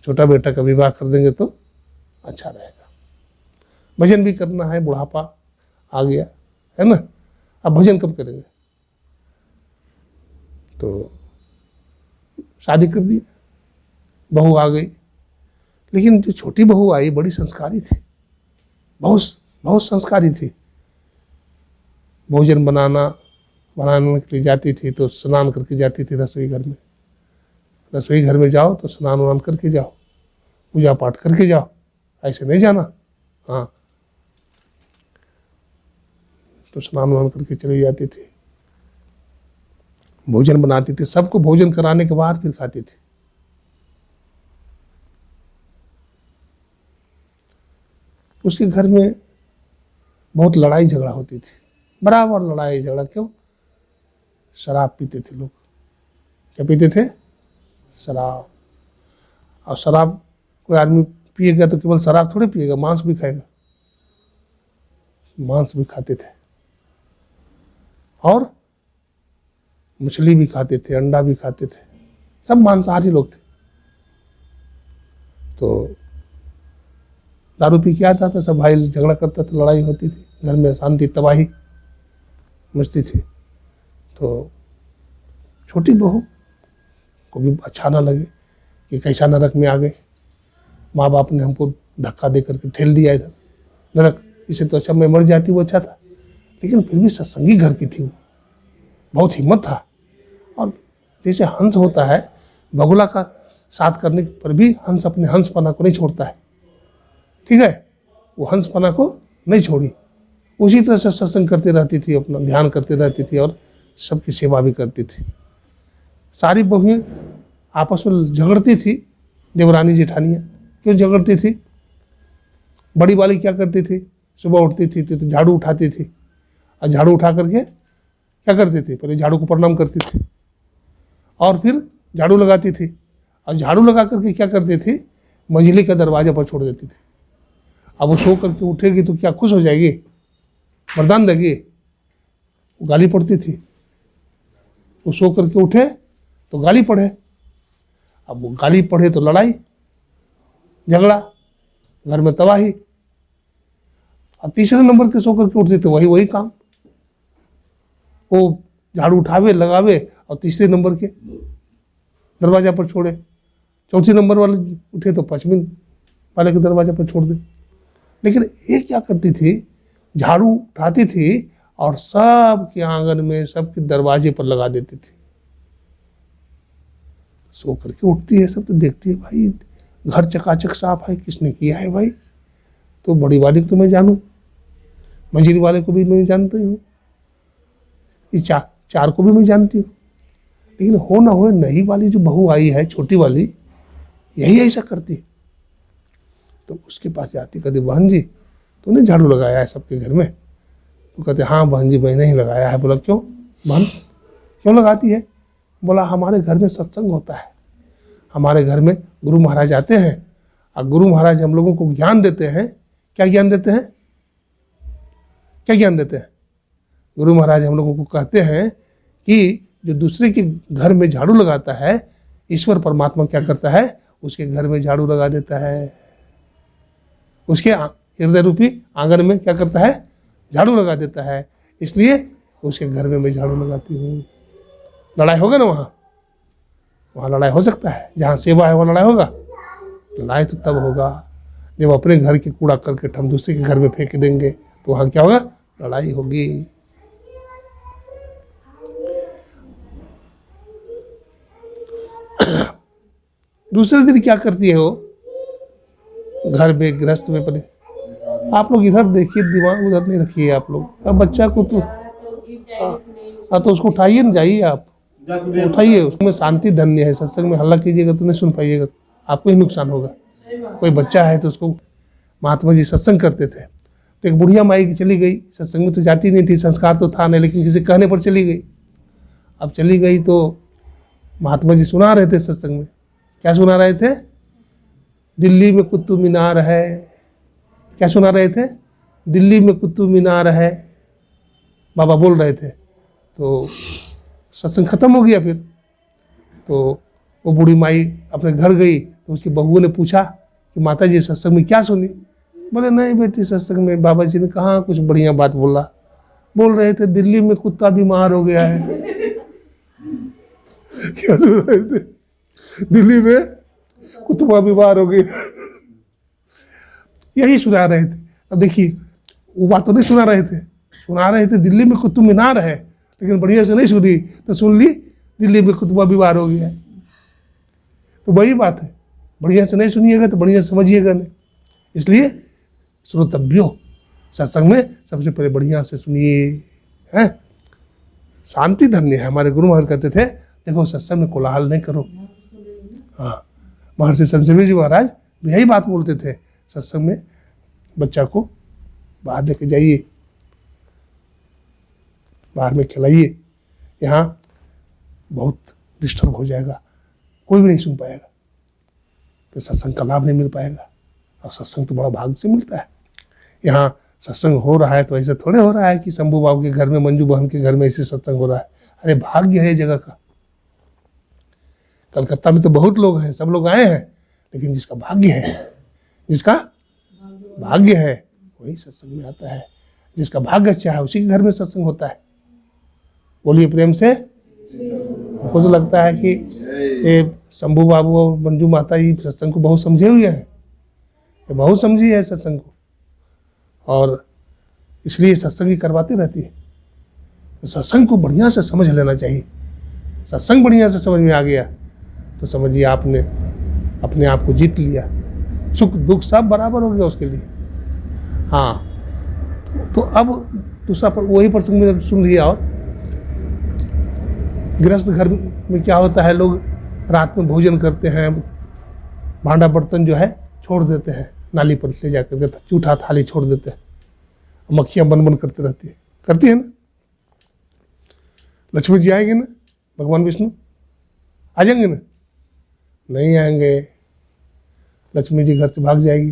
छोटा बेटा का विवाह कर देंगे तो अच्छा रहेगा। भजन भी करना है, बुढ़ापा आ गया है ना, अब भजन कब करेंगे। तो शादी कर दी, बहू आ गई। लेकिन जो छोटी बहू आई बड़ी संस्कारी थी, बहुत संस्कारी थी। भोजन बनाने के लिए जाती थी तो स्नान करके जाती थी रसोई घर में। रसोई घर में जाओ तो स्नान वान करके जाओ, पूजा पाठ करके जाओ, ऐसे नहीं जाना। हाँ, तो स्नान वान करके चली जाती थी, भोजन बनाती थी, सबको भोजन कराने के बाद फिर खाती थी। उसके घर में बहुत लड़ाई झगड़ा होती थी, बराबर लड़ाई झगड़ा। क्यों? शराब पीते थे लोग। क्या पीते थे? शराब। और शराब कोई आदमी पिएगा तो केवल शराब थोड़ी पिएगा, मांस भी खाएगा। मांस भी खाते थे, और मछली भी खाते थे, अंडा भी खाते थे, सब मांसाहारी लोग थे। तो दारू पी के आता था, सब भाई झगड़ा करता था, लड़ाई होती थी, घर में शांति तबाही मचती थी। तो छोटी बहू को भी अच्छा ना लगे कि कैसा नरक में आ गए, माँ बाप ने हमको धक्का दे करके ठेल दिया इधर नरक, इसे तो अच्छा मैं मर जाती वो अच्छा था। लेकिन फिर भी सत्संगी घर की थी वो, बहुत हिम्मत था। और जैसे हंस होता है, बगुला का साथ करने पर भी हंस अपने हंसपना को नहीं छोड़ता है, ठीक है, वो हंसपना को नहीं छोड़ी। उसी तरह से सत्संग करती रहती थी, अपना ध्यान करती रहती थी, और सबकी सेवा भी करती थी। सारी बहुएं आपस में झगड़ती थी, देवरानी जेठानियाँ। क्यों झगड़ती थी? बड़ी वाली क्या करती थी, सुबह उठती थी तो झाड़ू उठाती थी, और झाड़ू उठा करके क्या करती थी, पहले झाड़ू को प्रणाम करती थी, और फिर झाड़ू लगाती थी, और झाड़ू लगा करके क्या करती थी, मंझली का दरवाजा पर छोड़ देती थी। अब वो सो करके उठेगी तो क्या खुश हो जाएगी, वरदान देगी? गाली पड़ती थी, वो सो करके उठे तो गाली पढ़े, अब वो गाली पढ़े तो लड़ाई झगड़ा, घर में तबाही। और तीसरे नंबर के सो करके उठते तो वही काम, वो झाड़ू उठावे लगावे और तीसरे नंबर के दरवाजा पर छोड़े, चौथे नंबर वाले उठे तो पांचवें वाले के दरवाजा पर छोड़ दे। लेकिन ये क्या करती थी, झाड़ू उठाती थी और सबके आंगन में सबके दरवाजे पर लगा देती थी। सो करके उठती है, सब तो देखती है भाई घर चकाचक साफ है, किसने किया है भाई? तो बड़ी वाली को तो मैं जानूं, मंजिल वाले को भी मैं जानती हूँ, ये चार को भी मैं जानती हूँ। लेकिन हो ना हो नई वाली जो बहू आई है, छोटी वाली, यही ऐसा करती। तो उसके पास जाती, कहती बहन जी तूने झाड़ू लगाया है सबके घर में? तो कहते हाँ बहन जी मैंने ही लगाया है। बोला क्यों बहन, क्यों लगाती है? बोला हमारे घर में सत्संग होता है, हमारे घर में गुरु महाराज आते हैं और गुरु महाराज हम लोगों को ज्ञान देते हैं। क्या ज्ञान देते हैं? क्या ज्ञान देते हैं? गुरु महाराज हम लोगों को कहते हैं कि जो दूसरे के घर में झाड़ू लगाता है, ईश्वर परमात्मा क्या करता है, उसके घर में झाड़ू लगा देता है, उसके हृदय रूपी आंगन में क्या करता है, झाड़ू लगा देता है। इसलिए उसके घर में मैं झाड़ू लगाती हूँ। लड़ाई होगा ना वहाँ लड़ाई हो सकता है, जहाँ सेवा है वहाँ लड़ाई होगा? लड़ाई तो तब होगा जब अपने घर के कूड़ा करके हम दूसरे के घर में फेंक देंगे, तो वहाँ क्या होगा, लड़ाई होगी। दूसरे दिन क्या करती है वो, घर में गृहस्थ में पड़े। आप लोग इधर देखिए, दिमाग उधर नहीं रखिए आप लोग। अब बच्चा को तो उसको उठाइए ना, जाइए आप उठाइए, उसमें शांति धन्य है। सत्संग में हल्ला कीजिएगा तो नहीं सुन पाइएगा, आपको ही नुकसान होगा। कोई बच्चा है तो उसको, महात्मा जी सत्संग करते थे तो एक बुढ़िया माई की चली गई, सत्संग में तो जाती नहीं थी, संस्कार तो था नहीं, लेकिन किसी कहने पर चली गई। अब चली गई तो महात्मा जी सुना रहे थे सत्संग में। क्या सुना रहे थे? दिल्ली में कुतुब मीनार है। क्या सुना रहे थे? दिल्ली में कुतुब मीनार है, बाबा बोल रहे थे। तो सत्संग खत्म हो गया। फिर तो वो बूढ़ी माई अपने घर गई तो उसकी बहू ने पूछा कि माता जी सत्संग में क्या सुनी? बोले नहीं बेटी, सत्संग में बाबा जी ने कहाँ कुछ बढ़िया बात बोल रहे थे दिल्ली में कुत्ता बीमार हो गया है। क्या सुन रहे थे? दिल्ली में कुत्ता बीमार हो गया, यही सुना रहे थे। अब देखिए वो बात तो नहीं सुना रहे थे दिल्ली में कुतुब मीनार है, लेकिन बढ़िया से नहीं सुनी तो सुन ली दिल्ली में कुत्ता बीमार हो गया। तो वही बात है, बढ़िया से नहीं सुनिएगा तो बढ़िया से समझिएगा नहीं। इसलिए श्रोतव्यो, सत्संग में सबसे पहले बढ़िया से सुनिए, हैं। शांति धन्य है। हमारे गुरु महाराज कहते थे देखो सत्संग में कोलाहल नहीं करो। हाँ, महर्षि संजीवी जी महाराज यही बात बोलते थे, सत्संग में बच्चा को बाहर लेके जाइए, बाहर में खिलाइए, यहाँ बहुत डिस्टर्ब हो जाएगा, कोई भी नहीं सुन पाएगा, तो सत्संग का लाभ नहीं मिल पाएगा। और सत्संग तो बड़ा भाग्य से मिलता है। यहाँ सत्संग हो रहा है तो ऐसे थोड़े हो रहा है कि शंभू बाबू के घर में, मंजू बहन के घर में ऐसे सत्संग हो रहा है। अरे भाग्य है जगह का। कलकत्ता में तो बहुत लोग हैं, सब लोग आए हैं, लेकिन जिसका भाग्य है वही सत्संग में आता है। जिसका भाग्य अच्छा है उसी के घर में सत्संग होता है। बोलिए प्रेम से। हमको तो लगता है कि ये शंभू बाबू और मंजू माता जी सत्संग को बहुत समझे हुए हैं, ये बहुत समझी है सत्संग को, और इसलिए सत्संग ही करवाती रहती है। तो सत्संग को बढ़िया से समझ लेना चाहिए। सत्संग बढ़िया से समझ में आ गया तो समझिए आपने अपने आप को जीत लिया, सुख दुख सब बराबर हो गया उसके लिए। हाँ, तो अब दूसरा वही प्रसंग में सुन लिया। और गृहस्थ घर में क्या होता है, लोग रात में भोजन करते हैं, भांडा बर्तन जो है छोड़ देते हैं नाली पर से जाकर के, जूठा थाली छोड़ देते हैं, मक्खियाँ बन करती रहती है ना। लक्ष्मी जी आएंगे ना, भगवान विष्णु आ जाएंगे ना? नहीं आएंगे, लक्ष्मी जी घर से भाग जाएगी।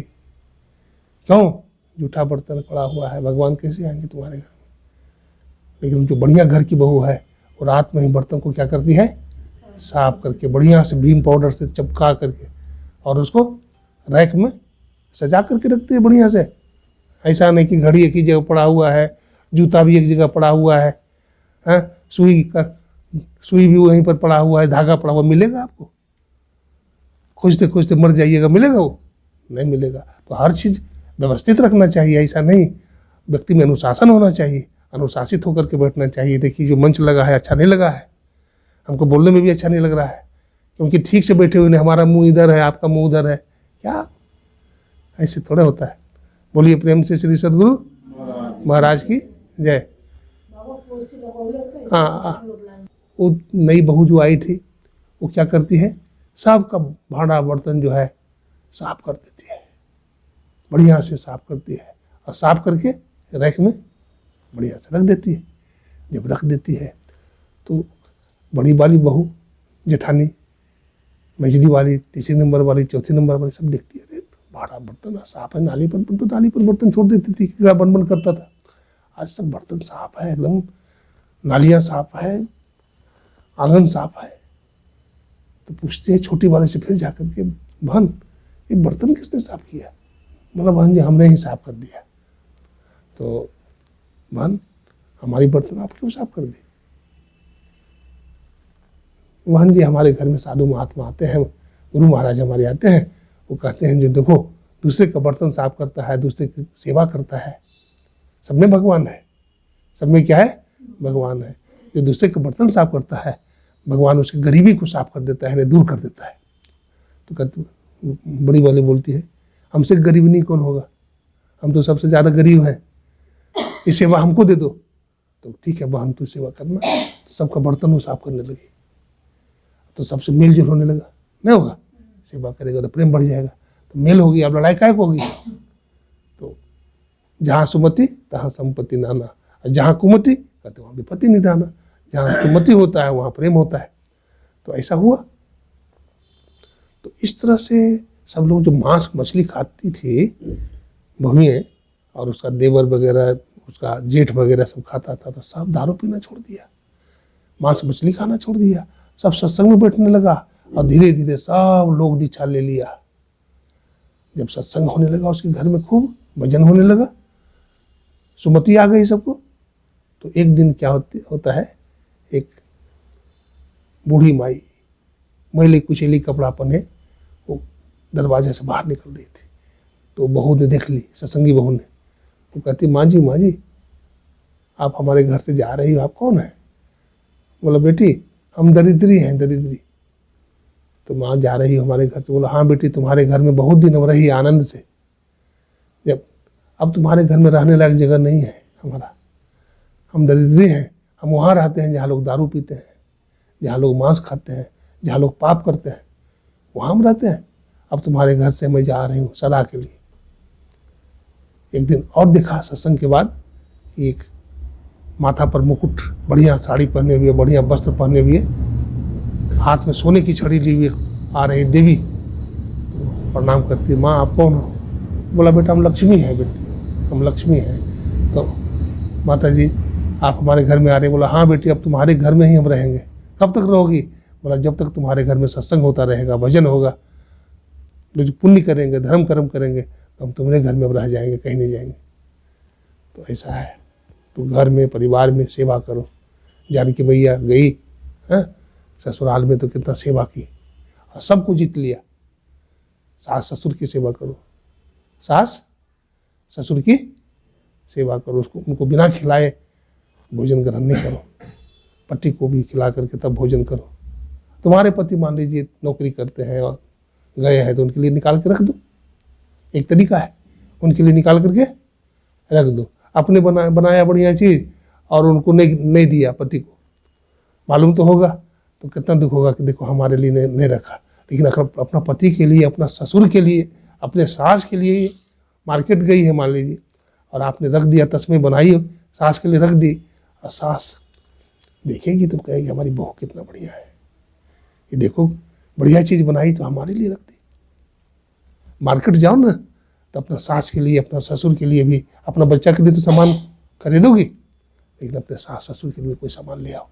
क्यों? जूठा बर्तन पड़ा हुआ है, भगवान कैसे आएंगे तुम्हारे घर में? लेकिन जो बढ़िया घर की बहू है वो रात में ही बर्तन को क्या करती है, साफ करके बढ़िया से भीम पाउडर से चपका करके और उसको रैक में सजा करके रखती है बढ़िया से। ऐसा नहीं कि घड़ी एक ही जगह पड़ा हुआ है, जूता भी एक जगह पड़ा हुआ है, सुई भी वहीं पर पड़ा हुआ है, धागा पड़ा हुआ, मिलेगा आपको? खोजते खोजते मर जाइएगा, मिलेगा? वो नहीं मिलेगा। तो हर चीज़ व्यवस्थित रखना चाहिए, ऐसा नहीं। व्यक्ति में अनुशासन होना चाहिए, अनुशासित होकर के बैठना चाहिए। देखिए जो मंच लगा है अच्छा नहीं लगा है, हमको बोलने में भी अच्छा नहीं लग रहा है, क्योंकि ठीक से बैठे हुए नहीं, हमारा मुंह इधर है, आपका मुंह उधर है, क्या ऐसे थोड़ा होता है। बोलिए प्रेम से श्री सद्गुरु महाराज की जय। हाँ, वो नई बहू जो आई थी वो क्या करती है, सबका भांडा बर्तन जो है साफ कर देती है, बढ़िया से साफ करती है और साफ करके रैक में बढ़िया से रख देती है। जब रख देती है तो बड़ी वाली बहू जेठानी, मेजरी वाली, तीसरे नंबर वाली, चौथे नंबर वाली सब देखती है, अरे भाड़ा बर्तन साफ है, नाली पर बर्तन छोड़ देती थी, कीड़ा बन बन करता था। आज सब बर्तन साफ है, एकदम नालियाँ साफ है, आंगन साफ है। तो पूछते हैं छोटी वाले से फिर जाकर के, बहन ये बर्तन किसने साफ किया? बोला बहन जी हमने ही साफ कर दिया। तो बहन हमारी बर्तन आप क्यों साफ कर दी? बहन जी हमारे घर में साधु महात्मा आते हैं, गुरु महाराज हमारे आते हैं, वो कहते हैं जो देखो दूसरे का बर्तन साफ करता है, दूसरे की सेवा करता है, सब में भगवान है, सब में क्या है, भगवान है। जो दूसरे का बर्तन साफ करता है, भगवान उसकी गरीबी को साफ कर देता है, दूर कर देता है। तो कहते बड़ी वाली बोलती है हमसे गरीब नहीं कौन होगा, हम तो सबसे ज़्यादा गरीब हैं, ये सेवा हमको दे दो। तो ठीक है बहन तू सेवा करना। तो सबका बर्तन वो साफ करने लगी, तो सबसे मेल जोल होने लगा। नहीं होगा, सेवा करेगा तो प्रेम बढ़ जाएगा, तो मेल होगी, अब लड़ाई काय को होगी। तो जहाँ सुमति तहाँ संपत्ति नाना, और जहाँ कुमति कहते वहाँ विपत्ति निधाना। जहाँ सुमति होता है वहाँ प्रेम होता है। तो ऐसा हुआ। तो इस तरह से सब लोग जो मांस मछली खाती थी बहुएं, और उसका देवर वगैरह, उसका जेठ वगैरह सब खाता था, तो सब दारू पीना छोड़ दिया, मांस मछली खाना छोड़ दिया, सब सत्संग में बैठने लगा और धीरे धीरे सब लोग दीक्षा ले लिया। जब सत्संग होने लगा उसके घर में खूब भजन होने लगा, सुमति आ गई सबको। तो एक दिन क्या होता है, एक बूढ़ी माई मैले कुचेली कपड़ा पहने वो दरवाजे से बाहर निकल रही थी। तो बहू ने देख ली, सत्संगी बहू ने, तो कहती माँ जी आप हमारे घर से जा रही हो, आप कौन है? बोला बेटी हम दरिद्री हैं, दरिद्री। तो माँ जा रही हो हमारे घर से? बोला हाँ बेटी तुम्हारे घर में बहुत दिन हो रही आनंद से, जब अब तुम्हारे घर में रहने लायक जगह नहीं है हमारा, हम दरिद्री हैं, हम वहाँ रहते हैं जहाँ लोग दारू पीते हैं, जहाँ लोग मांस खाते हैं, जहाँ लोग पाप करते हैं, वहाँ हम रहते हैं। अब तुम्हारे घर से मैं जा रही हूँ सदा के लिए। एक दिन और देखा सत्संग के बाद कि एक माथा पर मुकुट, बढ़िया साड़ी पहने हुए, बढ़िया वस्त्र पहने हुए, हाथ में सोने की छड़ी ली हुई आ रही देवी। तो प्रणाम करती, माँ आप कौन हो? बोला बेटा हम लक्ष्मी हैं, बेटी हम लक्ष्मी हैं। तो माता जी आप हमारे घर में आ रहे? बोला हाँ बेटी अब तुम्हारे घर में ही हम रहेंगे। कब तक रहोगी? बोला जब तक तुम्हारे घर में सत्संग होता रहेगा, भजन होगा, जो पुण्य करेंगे, धर्म कर्म करेंगे, तो हम तुम्हारे घर में अब रह जाएंगे, कहीं नहीं जाएंगे। तो ऐसा है, तो घर में परिवार में सेवा करो। जानकी मैया गई ससुराल में तो कितना सेवा की और सबको जीत लिया। सास ससुर की सेवा करो, सास ससुर की सेवा करो, उसको उनको बिना खिलाए भोजन ग्रहण नहीं करो, पति को भी खिला करके तब भोजन करो। तुम्हारे पति मान लीजिए नौकरी करते हैं और गए हैं तो उनके लिए निकाल के रख दो, एक तरीका है, उनके लिए निकाल करके रख दो। अपने बनाया बढ़िया चीज़ और उनको नहीं दिया पति को, मालूम तो होगा, तो कितना दुख होगा कि देखो हमारे लिए नहीं रखा। लेकिन अगर अपना पति के लिए, अपना ससुर के लिए, अपने सास के लिए मार्केट गई है मान लीजिए और आपने रख दिया, तस्में बनाई सास के लिए रख दी, और सास देखेगी तो कहेगी हमारी बहू कितना बढ़िया है, ये देखो बढ़िया चीज़ बनाई तो हमारे लिए रख दी। मार्केट जाओ ना तो अपना सास के लिए, अपना ससुर के लिए भी, अपना बच्चा के लिए तो सामान खरीदोगी, लेकिन अपने सास ससुर के लिए कोई सामान ले आओ,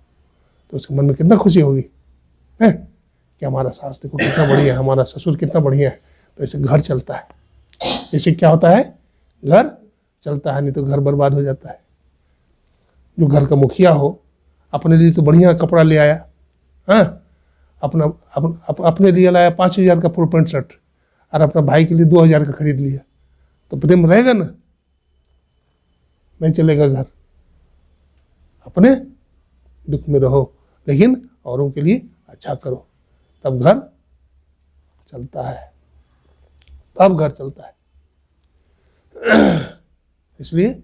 तो उसके मन में कितना खुशी होगी है कि हमारा सास देखो कितना बढ़िया है, हमारा ससुर कितना बढ़िया है। तो ऐसे घर चलता है। इससे क्या होता है, घर चलता है, नहीं तो घर बर्बाद हो जाता है। जो घर का मुखिया हो अपने लिए तो बढ़िया कपड़ा ले आया, हाँ, अपने लिए लाया 5,000 का फुल पैंट शर्ट और अपना भाई के लिए 2,000 का खरीद लिया, तो प्रेम रहेगा ना, नहीं चलेगा घर। अपने दुख में रहो लेकिन औरों के लिए अच्छा करो, तब घर चलता है, तब घर चलता है। इसलिए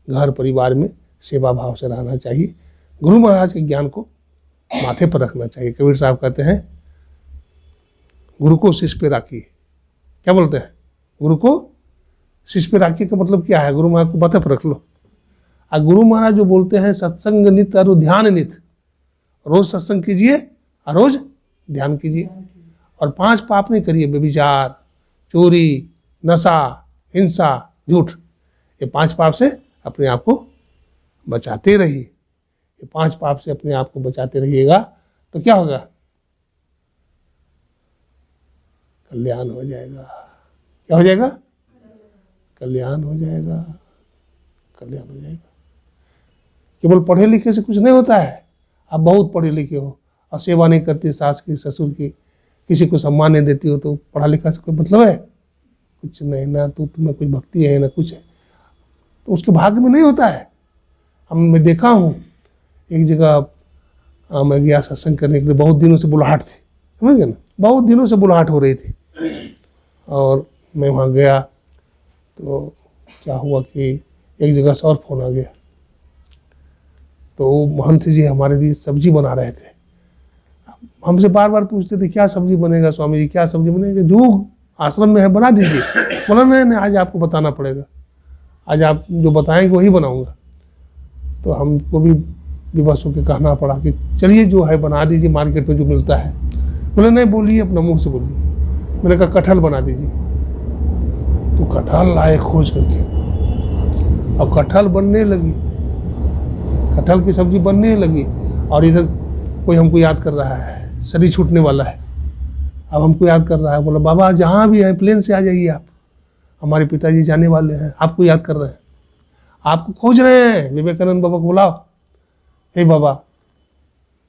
घर परिवार में सेवा भाव से रहना चाहिए। गुरु महाराज के ज्ञान को माथे पर रखना चाहिए। कबीर साहब कहते हैं गुरु को शिष्य पे राखिए। क्या बोलते हैं, गुरु को शिष्य पे राखिए का मतलब क्या है, गुरु महाराज को माथे पर रख लो। और गुरु महाराज जो बोलते हैं सत्संग नित और ध्यान नित, रोज सत्संग कीजिए और रोज ध्यान कीजिए, और 5 पाप नहीं करिए, व्यभिचार, चोरी, नशा, हिंसा, झूठ, ये 5 पाप से अपने आप को बचाते रहिए। ये 5 पाप से अपने आप को बचाते रहिएगा तो क्या होगा, कल्याण हो जाएगा। क्या हो जाएगा, कल्याण हो जाएगा, कल्याण हो जाएगा। केवल पढ़े लिखे से कुछ नहीं होता है। आप बहुत पढ़े लिखे हो और सेवा नहीं करती सास की, ससुर की, किसी को सम्मान नहीं देती हो, तो पढ़ा लिखा से कोई मतलब है, कुछ नहीं। ना तो तुम्हें कुछ भक्ति है ना कुछ है, तो उसके भाग्य में नहीं होता है। मैं देखा हूँ एक जगह मैं गया सत्संग करने के लिए, बहुत दिनों से बुलाहट थी, समझ गए ना, बहुत दिनों से बुलाहट हो रही थी। और मैं वहाँ गया तो क्या हुआ कि एक जगह से और फोन आ गया। तो महंत जी हमारे लिए सब्जी बना रहे थे। हमसे बार बार पूछते थे क्या सब्जी बनेगा स्वामी जी, क्या सब्जी बनेगा, जो आश्रम में है बना दीजिए। बोला नहीं, आज आपको बताना पड़ेगा, आज आप जो बताएंगे वही बनाऊंगा। तो हमको भी विवश होकर कहना पड़ा कि चलिए जो है बना दीजिए, मार्केट में जो मिलता है। बोले नहीं, बोलिए अपना मुंह से बोलिए। मैंने कहा कटहल बना दीजिए। तो कटहल लाए खोज करके, और कटहल बनने लगी, कटहल की सब्जी बनने लगी। और इधर कोई हमको याद कर रहा है, शरीर छूटने वाला है, अब हमको याद कर रहा है। बोला बाबा जहाँ भी हैं प्लेन से आ जाइए आप, हमारे पिताजी जाने वाले हैं, आपको याद कर रहे हैं, आपको खोज रहे हैं। विवेकानंद बाबा को बुलाओ। हे बाबा,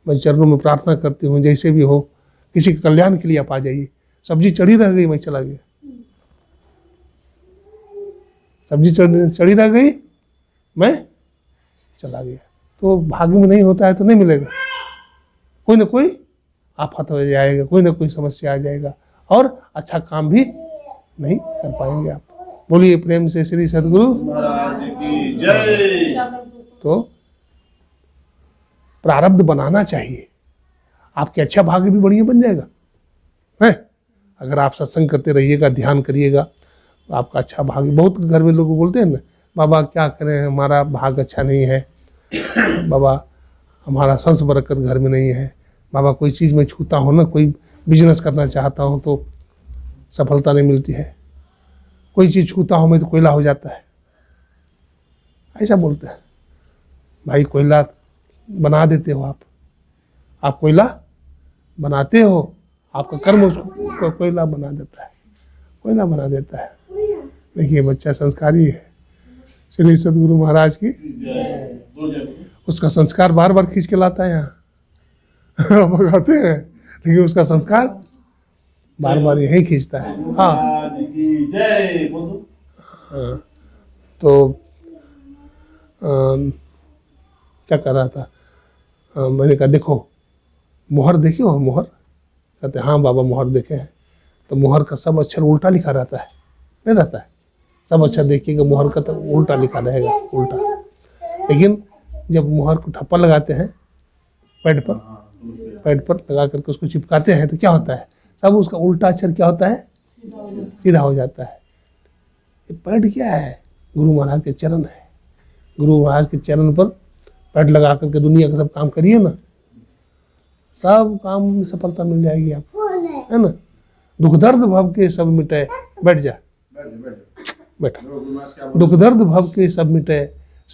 मैं चरणों में प्रार्थना करती हूँ, जैसे भी हो किसी के कल्याण के लिए आप आ जाइए। सब्जी चढ़ी रह गई, मैं चला गया। सब्जी चढ़ी रह गई, मैं चला गया। तो भाग्य में नहीं होता है तो नहीं मिलेगा, कोई ना कोई आफत हो जाएगा, कोई ना कोई समस्या आ जाएगा, और अच्छा काम भी नहीं कर पाएंगे आप। बोलिए प्रेम से श्री सद्गुरु महाराज की जय। तो प्रारब्ध बनाना चाहिए, आपके अच्छा भाग्य भी बढ़िया बन जाएगा है। अगर आप सत्संग करते रहिएगा, ध्यान करिएगा, तो आपका अच्छा भाग्य। बहुत घर में लोग बोलते हैं ना, बाबा क्या करें, हमारा भाग्य अच्छा नहीं है, बाबा हमारा संस बरकत घर में नहीं है, बाबा कोई चीज़ में छूता हूँ ना, कोई बिजनेस करना चाहता हूँ तो सफलता नहीं मिलती है, कोई चीज़ छूता हूँ मैं तो कोयला हो जाता है, ऐसा बोलते हैं। भाई कोयला बना देते हो आप कोयला बनाते हो, आपका कर्म उसको कोयला बना देता है, कोयला बना देता है। देखिए बच्चा संस्कारी है, श्री सद्गुरु महाराज की उसका संस्कार बार बार खींच के लाता है यहाँ भगाते हैं, लेकिन उसका संस्कार बार बार यही खींचता है। हाँ हाँ, तो क्या कर रहा था, मैंने कहा देखो मोहर देखे हो, मोहर, कहते हाँ बाबा मोहर देखे हैं। तो मोहर का सब अक्षर उल्टा लिखा रहता है, नहीं रहता है, सब अक्षर देखिएगा मोहर का तो उल्टा लिखा रहेगा, उल्टा। लेकिन जब मोहर को ठप्पा लगाते हैं पैड पर लगा करके उसको चिपकाते हैं तो क्या होता है, सब उसका उल्टा अक्षर क्या होता है, सीधा हो जाता है। ये पैड क्या है, गुरु महाराज के चरण है। गुरु महाराज के चरण पर पैड लगा करके दुनिया का सब काम करिए ना, सब काम में सफलता मिल जाएगी आपको, है ना। दुख दर्द भव के सब मिटे, बैठ जा बैठा, दुख दर्द भव के सब मिटे,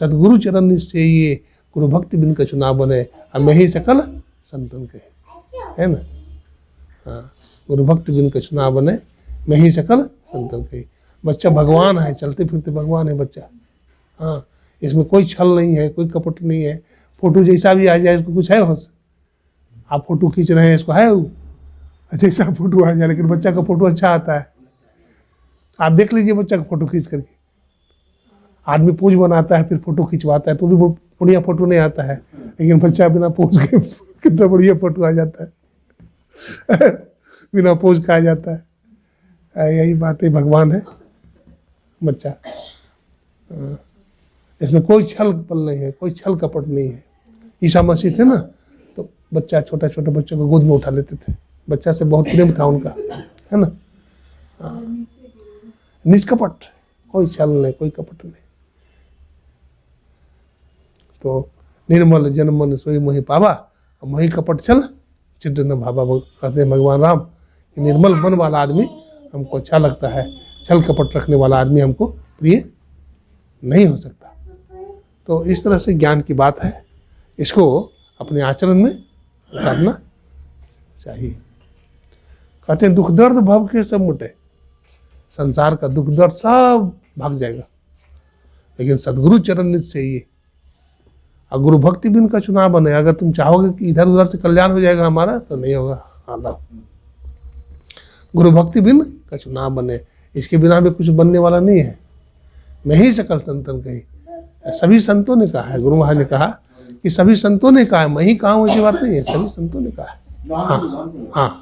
सतगुरु चरण से ये गुरु भक्ति बिन कछु ना बने, और मैं ही सकल संतन कही, है ना। हाँ, गुरु भक्ति बिन कछु ना बने, मैं ही सकल संतन कही। बच्चा भगवान है, चलते फिरते भगवान है बच्चा। हाँ, इसमें कोई छल नहीं है, कोई कपट नहीं है। फोटो जैसा भी आ जाए इसको कुछ है होश, आप फोटो खींच रहे हैं इसको है वो जैसा फोटो आ जाए, लेकिन बच्चा का फोटो अच्छा आता है। आप देख लीजिए बच्चा का फोटो खींच करके, आदमी पोज बनाता है फिर फोटो खिंचवाता है तो भी बढ़िया फोटो नहीं आता है, लेकिन बच्चा बिना पोज के कितना बढ़िया फोटो आ जाता है बिना पोज का आ जाता है। यही बात है, भगवान है बच्चा। इसमें कोई छल पल नहीं है, कोई छल कपट नहीं है। ईसा मसीह थे ना, तो बच्चा छोटा छोटा बच्चों को गोद में उठा लेते थे, बच्चा से बहुत प्रेम था उनका, है ना। निष्कपट, कोई छल नहीं, कोई कपट नहीं। तो निर्मल जन मन सोई मोहि पावा, मोहि कपट छल चित्त न भावा, कहते हैं भगवान राम कि निर्मल मन वाला आदमी हमको अच्छा लगता है, छल कपट रखने वाला आदमी हमको प्रिय नहीं हो सकता। तो इस तरह से ज्ञान की बात है, इसको अपने आचरण में उतारना चाहिए। कहते हैं दुख दर्द भव के सब मुटे, संसार का दुख दर्द सब भाग जाएगा, लेकिन सदगुरु चरण निज से ये। और गुरु भक्ति बिन का चुनाव बने, अगर तुम चाहोगे कि इधर उधर से कल्याण हो जाएगा हमारा, तो नहीं होगा। हाँ, गुरु भक्ति बिन का चुनाव बने, इसके बिना भी कुछ बनने वाला नहीं है। मैं ही सकल संतन कही, सभी संतों ने कहा है। गुरु महाराज ने कहा कि सभी संतों ने कहा है, मैं ही कहा हूँ ऐसी बात नहीं है, सभी संतों ने कहा है। हाँ हाँ,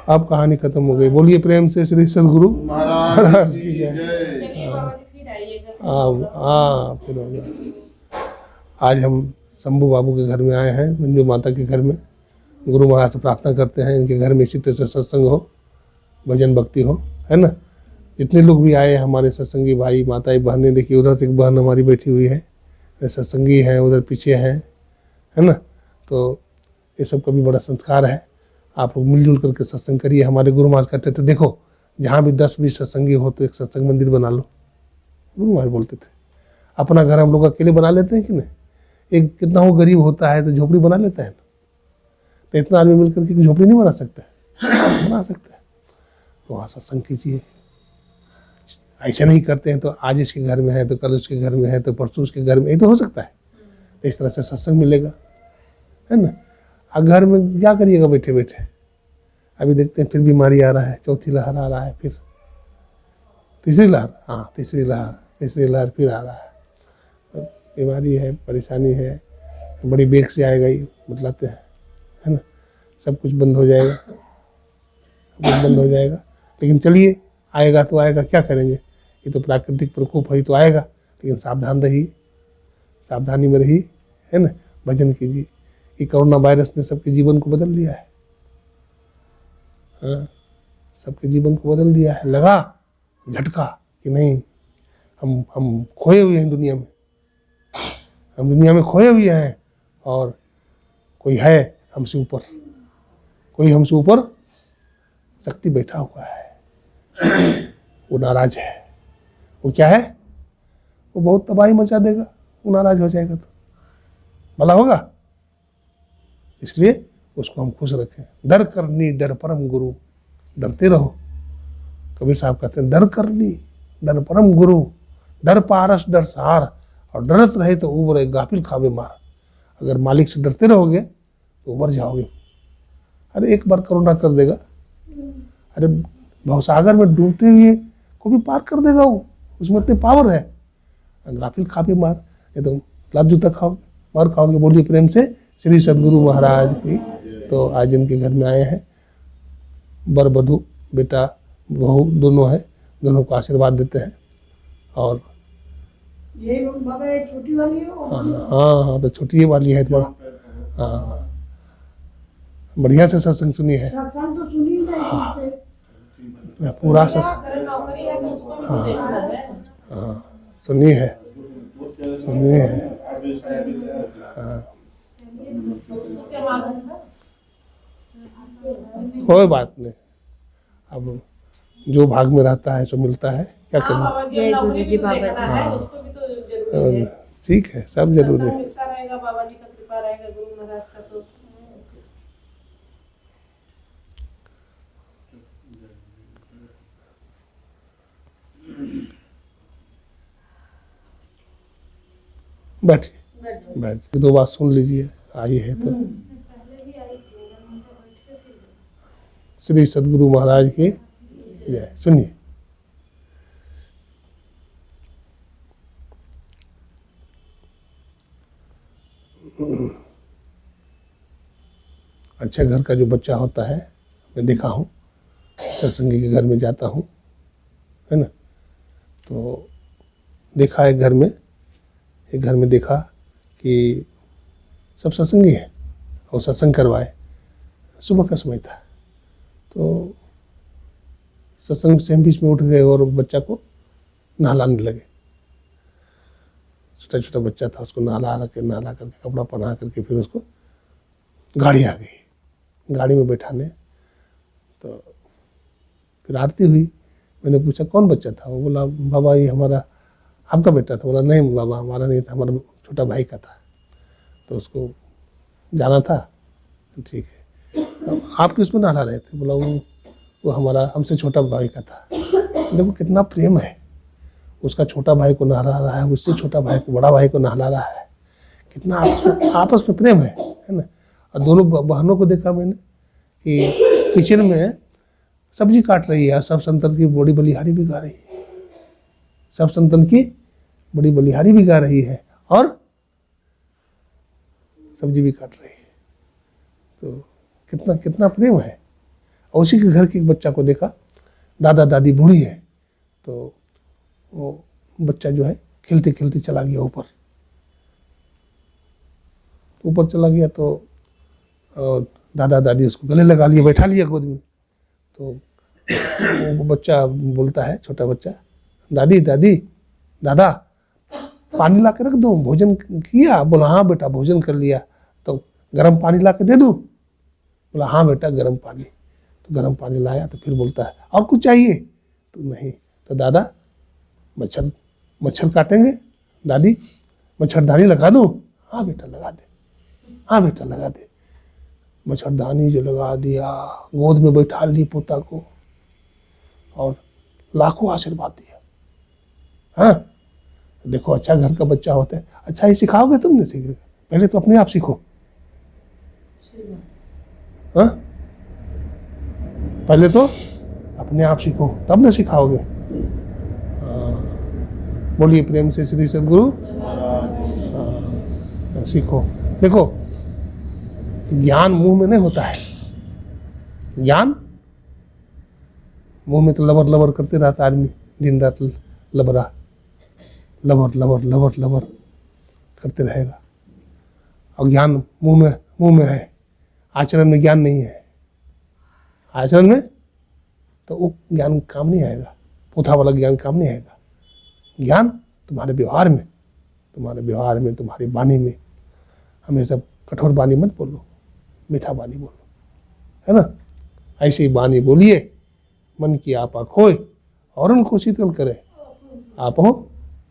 अब कहानी खत्म हो गई। बोलिए प्रेम से श्री सदगुरु महाराज की जय। हाँ, फिर हो गया। आज हम शंभू बाबू के घर में आए हैं, मंजू माता के घर में। गुरु महाराज से प्रार्थना करते हैं इनके घर में इसी तरह से सत्संग हो, भजन भक्ति हो, है ना। जितने लोग भी आए हमारे सत्संगी भाई माताएं बहनें, देखिए उधर से एक बहन हमारी बैठी हुई है, सत्संगी है, उधर पीछे है ना। तो ये सब का भी बड़ा संस्कार है। आप लोग मिलजुल करके सत्संग करिए। हमारे गुरु महाराज कहते थे, देखो जहाँ भी 10-20 सत्संगी हो तो एक सत्संग मंदिर बना लो। गुरु महाराज बोलते थे। अपना घर हम लोग अकेले बना लेते हैं कि नहीं, एक कितना हो गरीब होता है तो झोपड़ी बना लेता है ना, तो इतना आदमी मिलकर के झोपड़ी नहीं बना सकता है, बना सकता है। तो वहाँ सत्संग कीजिए। ऐसे नहीं करते हैं तो आज इसके घर में है तो कल उसके घर में है तो परसों उसके घर में, ये तो हो सकता है। तो इस तरह से सत्संग मिलेगा, है ना। और घर में क्या करिएगा बैठे बैठे। अभी देखते हैं फिर बीमारी आ रहा है, चौथी लहर आ रहा है, फिर तीसरी लहर, हाँ तीसरी लहर फिर आ रहा है। तो बीमारी है, परेशानी है, बड़ी बेग से आएगा ही बतलाते हैं, है ना। सब कुछ बंद हो जाएगा, सब कुछ बंद हो जाएगा। लेकिन चलिए, आएगा तो आएगा, क्या करेंगे, ये तो प्राकृतिक प्रकोप है, तो आएगा। लेकिन सावधान रहिए, सावधानी में रहिए, है ना। भजन कीजिए। ये कोरोना वायरस ने सबके जीवन को बदल दिया है, हाँ, सबके जीवन को बदल दिया है। लगा झटका कि नहीं, हम खोए हुए हैं दुनिया में, हम दुनिया में खोए हुए हैं, और कोई है हमसे ऊपर, कोई हमसे ऊपर शक्ति बैठा हुआ है। वो नाराज है। वो क्या है, वो बहुत तबाही मचा देगा। वो नाराज हो जाएगा तो भला होगा। इसलिए उसको हम खुश रखें। डर करनी डर परम गुरु, डरते रहो। कबीर साहब कहते हैं, डर करनी डर परम गुरु, डर पारस डर सहार, और डरत रहे तो उबर गाफिल खावे मार। अगर मालिक से डरते रहोगे तो उबर जाओगे। अरे एक बार करुणा कर देगा, अरे भवसागर में डूबते हुए को भी पार कर देगा वो, उसमें इतनी पावर है। गाफिल खावे मार, ये तो लात जूता खाओगे, मार खाओगे। बोलिए प्रेम से श्री सदगुरु महाराज की। तो आज इनके घर में आए हैं, बर बधू बेटा बहू दोनों है, दोनों को आशीर्वाद देते हैं। और ये बाबा ये छोटी वाली है। हाँ, तो छोटी वाली है थोड़ा। हाँ, बढ़िया से सत्संग सुनी है। सत्संग तो सुनी नहीं पूरा सत्संग, हाँ सुनी है, सुनी है। हाँ, कोई बात नहीं। अब जो भाग में रहता है सो मिलता है, क्या हाँ करना। बाबा जी, जय नौकरी गुरु भी जी तो बाबा देखना जी। है, उसको भी तो जरूरी है। ठीक है, सब जरूरी दर्शन है। मिलता रहेगा, बाबा जी का कृपा रहेगा, गुरु महाराज का तो। बैठिए बैठिए, 2 बात सुन लीजिए, आई है तो। श्री सद्गुरु महाराज की जय। सुनिए, अच्छा घर का जो बच्चा होता है, मैं देखा हूँ, सत्संगी के घर में जाता हूँ, है ना, तो देखा एक घर में देखा कि सब सत्संगी है और सत्संग करवाए। सुबह का समय था, तो सत्संग से हम बीच में उठ गए और बच्चा को नहलाने लगे। छोटा छोटा बच्चा था, उसको नहला करके कपड़ा पहना करके फिर उसको गाड़ी आ गई, गाड़ी में बैठाने। तो फिर आरती हुई, मैंने पूछा कौन बच्चा था, वो बोला बाबा ये हमारा आपका बेटा था। बोला नहीं बाबा हमारा नहीं था, हमारा छोटा भाई का था, तो उसको जाना था। तो ठीक है, आप किसको नहला रहे थे? बोला वो हमारा हमसे छोटा भाई का था। देखो कितना प्रेम है, उसका छोटा भाई को नहला रहा है, उससे छोटा भाई को बड़ा भाई को नहला रहा है, कितना आपस में प्रेम है ना। और दोनों बहनों को देखा मैंने कि किचन में सब्जी काट रही है, सब संतन की बड़ी बलिहारी भी गा रही है, सब संतन की बड़ी बलिहारी भी गा रही है और सब्जी भी काट रही है। तो कितना कितना प्रेम है। और उसी के घर के एक बच्चा को देखा, दादा दादी बूढ़ी है, तो वो बच्चा जो है खेलते खेलते चला गया ऊपर चला गया। तो और दादा दादी उसको गले लगा लिए, बैठा लिया गोद में। तो वो बच्चा बोलता है, छोटा बच्चा, दादी दादी दादा पानी ला के रख दूँ, भोजन किया? बोला हाँ बेटा भोजन कर लिया। तो गर्म पानी ला के दे दूँ? बोला हाँ बेटा गर्म पानी। तो गर्म पानी लाया। तो फिर बोलता है और कुछ चाहिए? तो नहीं। तो दादा मच्छर काटेंगे? दादी मच्छरदानी लगा दूँ? हाँ बेटा लगा दे, हाँ बेटा लगा दे। मच्छरदानी जो लगा दिया, गोद में बैठा ली पोता को और लाखों आशीर्वाद दिया। हाँ देखो, अच्छा घर का बच्चा होता है। अच्छा ही सिखाओगे तुम? नहीं सीखोगे, पहले तो अपने आप सीखो। हाँ पहले तो अपने आप सीखो, तब न सिखाओगे। बोलिए प्रेम से श्री सद्गुरु सीखो। देखो ज्ञान मुंह में नहीं होता है, ज्ञान मुंह में तो लबर लबर करते रहता आदमी, दिन रात लबरा लबर लबर लबर लबर करते रहेगा। और ज्ञान मुंह में है, आचरण में ज्ञान नहीं है। आचरण में तो वो ज्ञान काम नहीं आएगा, पोथा वाला ज्ञान काम नहीं आएगा। ज्ञान तुम्हारे व्यवहार में, तुम्हारी वाणी में। हमेशा कठोर वाणी मत बोलो, मीठा वाणी बोलो, है ना। ऐसी वाणी बोलिए, मन की आपा खोए और उनको शीतल करे। आप हो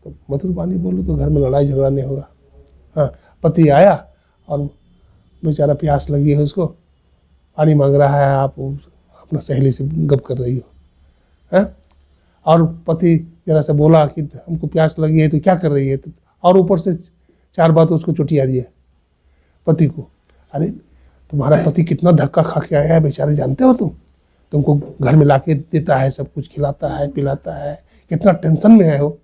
तो मधुर वाणी बोलो, तो घर में लड़ाई झगड़ा नहीं होगा। हाँ पति आया और बेचारा प्यास लगी है, उसको पानी मांग रहा है, आप अपना सहेली से गप कर रही हो, है। और पति जरा से बोला कि हमको प्यास लगी है, तो क्या कर रही है? तो और ऊपर से 4 बात उसको चुटिया दिया पति को। अरे तुम्हारा पति कितना धक्का खा के आया है बेचारे, जानते हो तुमको घर में लाके देता है, सब कुछ खिलाता है पिलाता है, कितना टेंशन में है वो।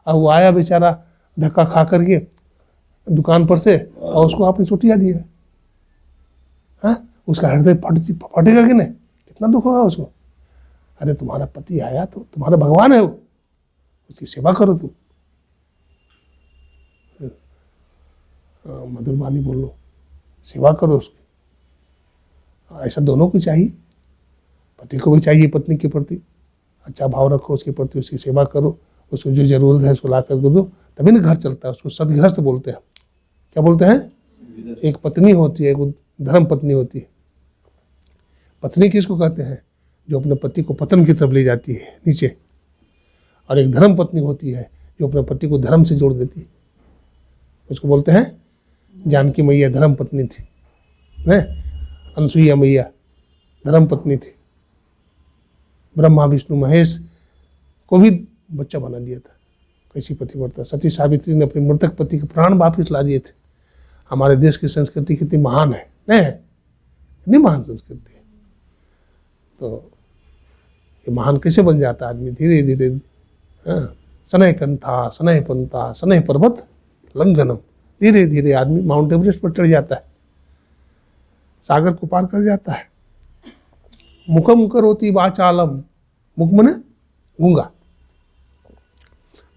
अब वो आया बेचारा धक्का खा करके दुकान पर से, और उसको आपने चुटिया दिया। हाँ उसका हृदय फटेगा कि नहीं? कितना दुख होगा उसको। अरे तुम्हारा पति आया तो तुम्हारा भगवान है वो, उसकी सेवा करो तुम। मधुर वाणी बोलो, सेवा करो उसकी। ऐसा दोनों को चाहिए, पति को भी चाहिए पत्नी के प्रति अच्छा भाव रखो, उसके प्रति उसकी सेवा करो, उसको जो जरूरत है उसको ला कर दो, तभी ना घर चलता है। उसको सदगृहस्थ बोलते हैं। क्या बोलते हैं? एक पत्नी होती है, एक धर्म पत्नी होती है। पत्नी किसको कहते हैं? जो अपने पति को पतन की तरफ ले जाती है नीचे, और एक धर्म पत्नी होती है जो अपने पति को धर्म से जोड़ देती है। उसको बोलते हैं जानकी मैया धर्म पत्नी थी, है अनसुईया मैया धर्म पत्नी थी। ब्रह्मा विष्णु महेश को भी बच्चा बना दिया था। कैसी पतिव्रता। सती सावित्री ने अपने मृतक पति के प्राण वापिस ला दिए थे। हमारे देश की संस्कृति कितनी महान है, नहीं है? कितनी महान संस्कृति है। तो ये महान कैसे बन जाता आदमी? धीरे धीरे। हाँ, सनय कंथा सनय पंथा सनय पर्वत लंघनम। धीरे धीरे आदमी माउंट एवरेस्ट पर चढ़ जाता है, सागर को पार कर जाता है। मुखम करोति वाचालम, मुख मने गूंगा।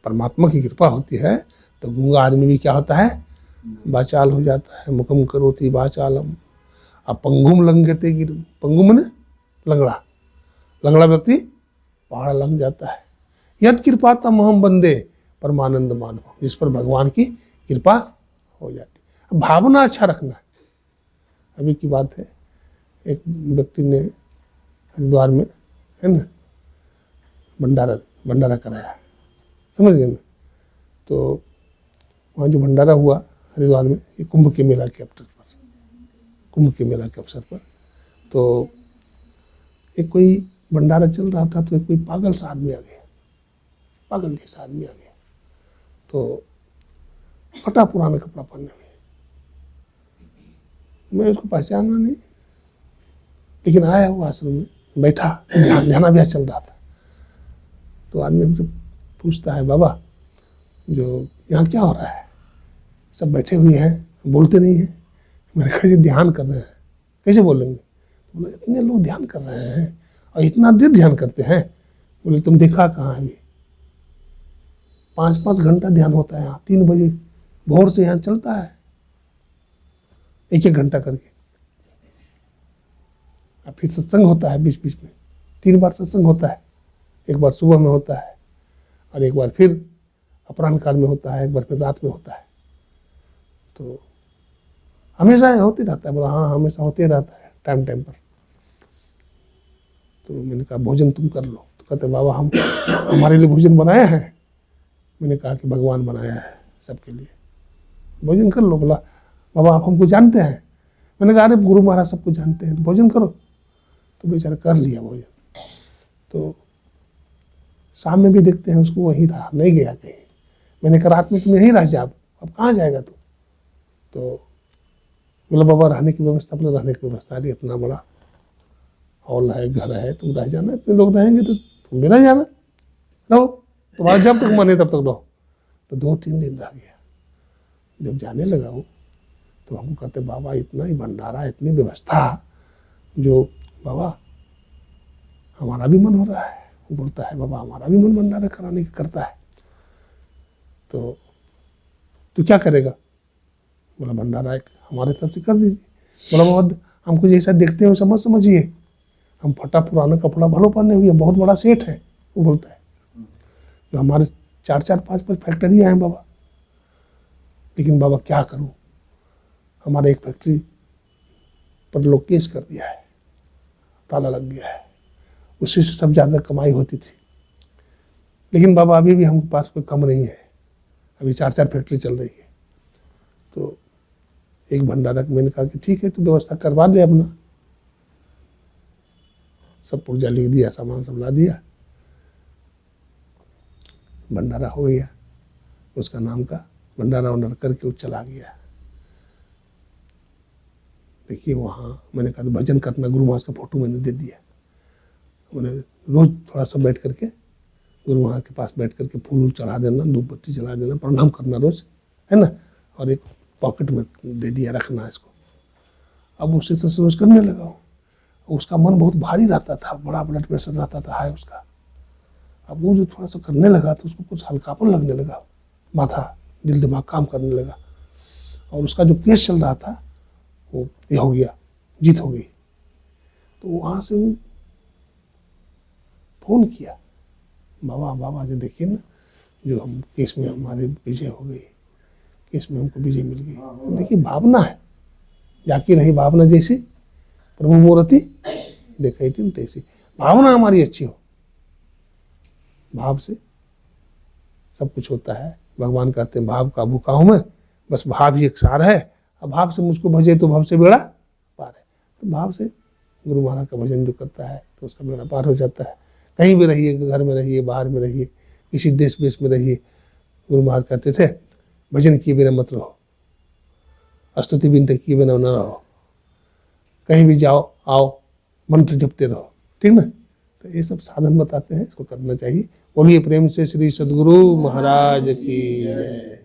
परमात्मा की कृपा होती है तो गूंगा आदमी भी क्या होता है? वाचाल हो जाता है। मुखम करोति वाचालम अपंगुम लंघते गिरम। पंगु मने लंगड़ा। लंगड़ा व्यक्ति पहाड़ लंघ जाता है। यद कृपा तम हम बंदे परमानंद माधव, जिस पर भगवान की कृपा हो जाती है। भावना अच्छा रखना है। अभी की बात है, एक व्यक्ति ने हरिद्वार में, है ना, भंडारा कराया, समझ गए ना। तो वहाँ जो भंडारा हुआ हरिद्वार में, ये कुंभ के मेला के अवसर पर, तो एक कोई भंडारा चल रहा था, तो एक कोई पागल सा आदमी आ गया, पागल जैसा आदमी आ गया। तो फटा पुराना कपड़ा पहने हुए, मैं उसको पहचाना नहीं, लेकिन आया वो आश्रम में बैठा, ध्यानाभ्यास चल रहा था। तो आदमी हमसे पूछता है, बाबा जो यहाँ क्या हो रहा है? सब बैठे हुए हैं, बोलते नहीं हैं। मैंने कहा जी ध्यान कर रहे हैं। कैसे बोलेंगे? बोले इतने लोग ध्यान कर रहे हैं और इतना देर ध्यान करते हैं। बोले तुम देखा कहाँ है? 5-5 घंटा ध्यान होता है यहाँ, 3 बजे भोर से यहाँ चलता है, 1-1 घंटा करके। और फिर सत्संग होता है बीच बीच में, 3 बार सत्संग होता है। एक बार सुबह में होता है और एक बार फिर अपराह्न काल में होता है, एक बार फिर रात में होता है। तो हमेशा होते रहता है। बोला हाँ हमेशा होते रहता है, टाइम टाइम पर। तो मैंने कहा भोजन तुम कर लो। तो कहते बाबा हम हमारे लिए भोजन बनाया है। मैंने कहा कि भगवान बनाया है सबके लिए, भोजन कर लो। बोला बाबा आप हमको जानते हैं? मैंने कहा अरे गुरु महाराज सबको जानते हैं, तो भोजन करो। तो बेचारा कर लिया भोजन। तो शाम में भी देखते हैं उसको वहीं रहा, नहीं गया कहीं। मैंने कहा रात में तुम यहीं रह जा, अब कहाँ जाएगा तू? तो बोला बाबा रहने की व्यवस्था। बोला रहने की व्यवस्था नहीं, इतना बड़ा हॉल है, घर है, तुम रह जाना। इतने लोग रहेंगे तो तुम भी रह जाना, रहो, तुम्हारा जब तक मन है तब तक रहो। तो 2-3 दिन रह गया। जब जाने लगा वो, तो हमको कहते बाबा इतना ही भंडारा, इतनी व्यवस्था, जो बाबा हमारा भी मन हो रहा है। वो बोलता है बाबा हमारा भी मन भंडारा कराने की करता है। तो तू क्या करेगा? बोला भंडारा एक हमारे तरफ से कर दीजिए। बोला बाबा हमको जैसा देखते हो समझ समझिए, हम फटा पुराना कपड़ा भलो पहने हुए, बहुत बड़ा सेठ है। वो बोलता है जो हमारे 4-4, 5-5 फैक्ट्रियाँ हैं बाबा, लेकिन बाबा क्या करूं, हमारे एक फैक्ट्री पर लोग केस कर दिया है, ताला लग गया है, उसी से सब ज़्यादा कमाई होती थी। लेकिन बाबा अभी भी हमारे पास कोई कम नहीं है, अभी 4-4 फैक्ट्री चल रही है। तो एक भंडारा मैंने कहा कि ठीक है तू व्यवस्था करवा ले अपना। सब पुर्जा लिख दिया, सामान सब ला दिया, भंडारा हो गया। उसका नाम का भंडारा ऑर्डर करके वो चला गया। देखिए वहाँ मैंने कहा भजन करना, गुरु महाराज का फोटो मैंने दे दिया। उन्हें रोज थोड़ा सा बैठ करके गुरु महाराज के पास बैठ करके फूल चढ़ा देना, धूप बत्ती चढ़ा देना, प्रणाम करना रोज, है ना। और एक पॉकेट में दे दिया रखना इसको। अब उसे से रोज करने लगा। उसका मन बहुत भारी रहता था, बड़ा ब्लड प्रेशर रहता था हाई उसका। अब वो जो थोड़ा सा करने लगा तो उसको कुछ हल्कापन लगने लगा, माथा दिल दिमाग काम करने लगा। और उसका जो केस चल रहा था वो ये हो गया, जीत हो गई। तो वहाँ से वो फोन किया, बाबा जो देखिए ना, जो हम केस में हमारे विजय हो गई, केस में हमको विजय मिल गई। देखिए भावना है, जाकी रही भावना जैसी प्रभु मूर्ति देखई तीन तैसी। भावना हमारी अच्छी हो, भाव से सब कुछ होता है। भगवान कहते हैं भाव का भूखा हूं मैं, बस भाव ही एक सार है। अब भाव से मुझको भजे तो भाव से बेड़ा पार है। तो भाव से गुरु महाराज का भजन जो करता है तो उसका बेड़ा पार हो जाता है। कहीं भी रहिए, घर में रहिए, बाहर में रहिए, किसी देश विदेश में रहिए, गुरु महाराज कहते थे भजन किए बिना मत रहो, स्तुति विनती किए बिना न रहो, कहीं भी जाओ आओ मंत्र जपते रहो, ठीक ना। तो ये सब साधन बताते हैं, इसको करना चाहिए। बोलिए प्रेम से श्री सद्गुरु महाराज की जय।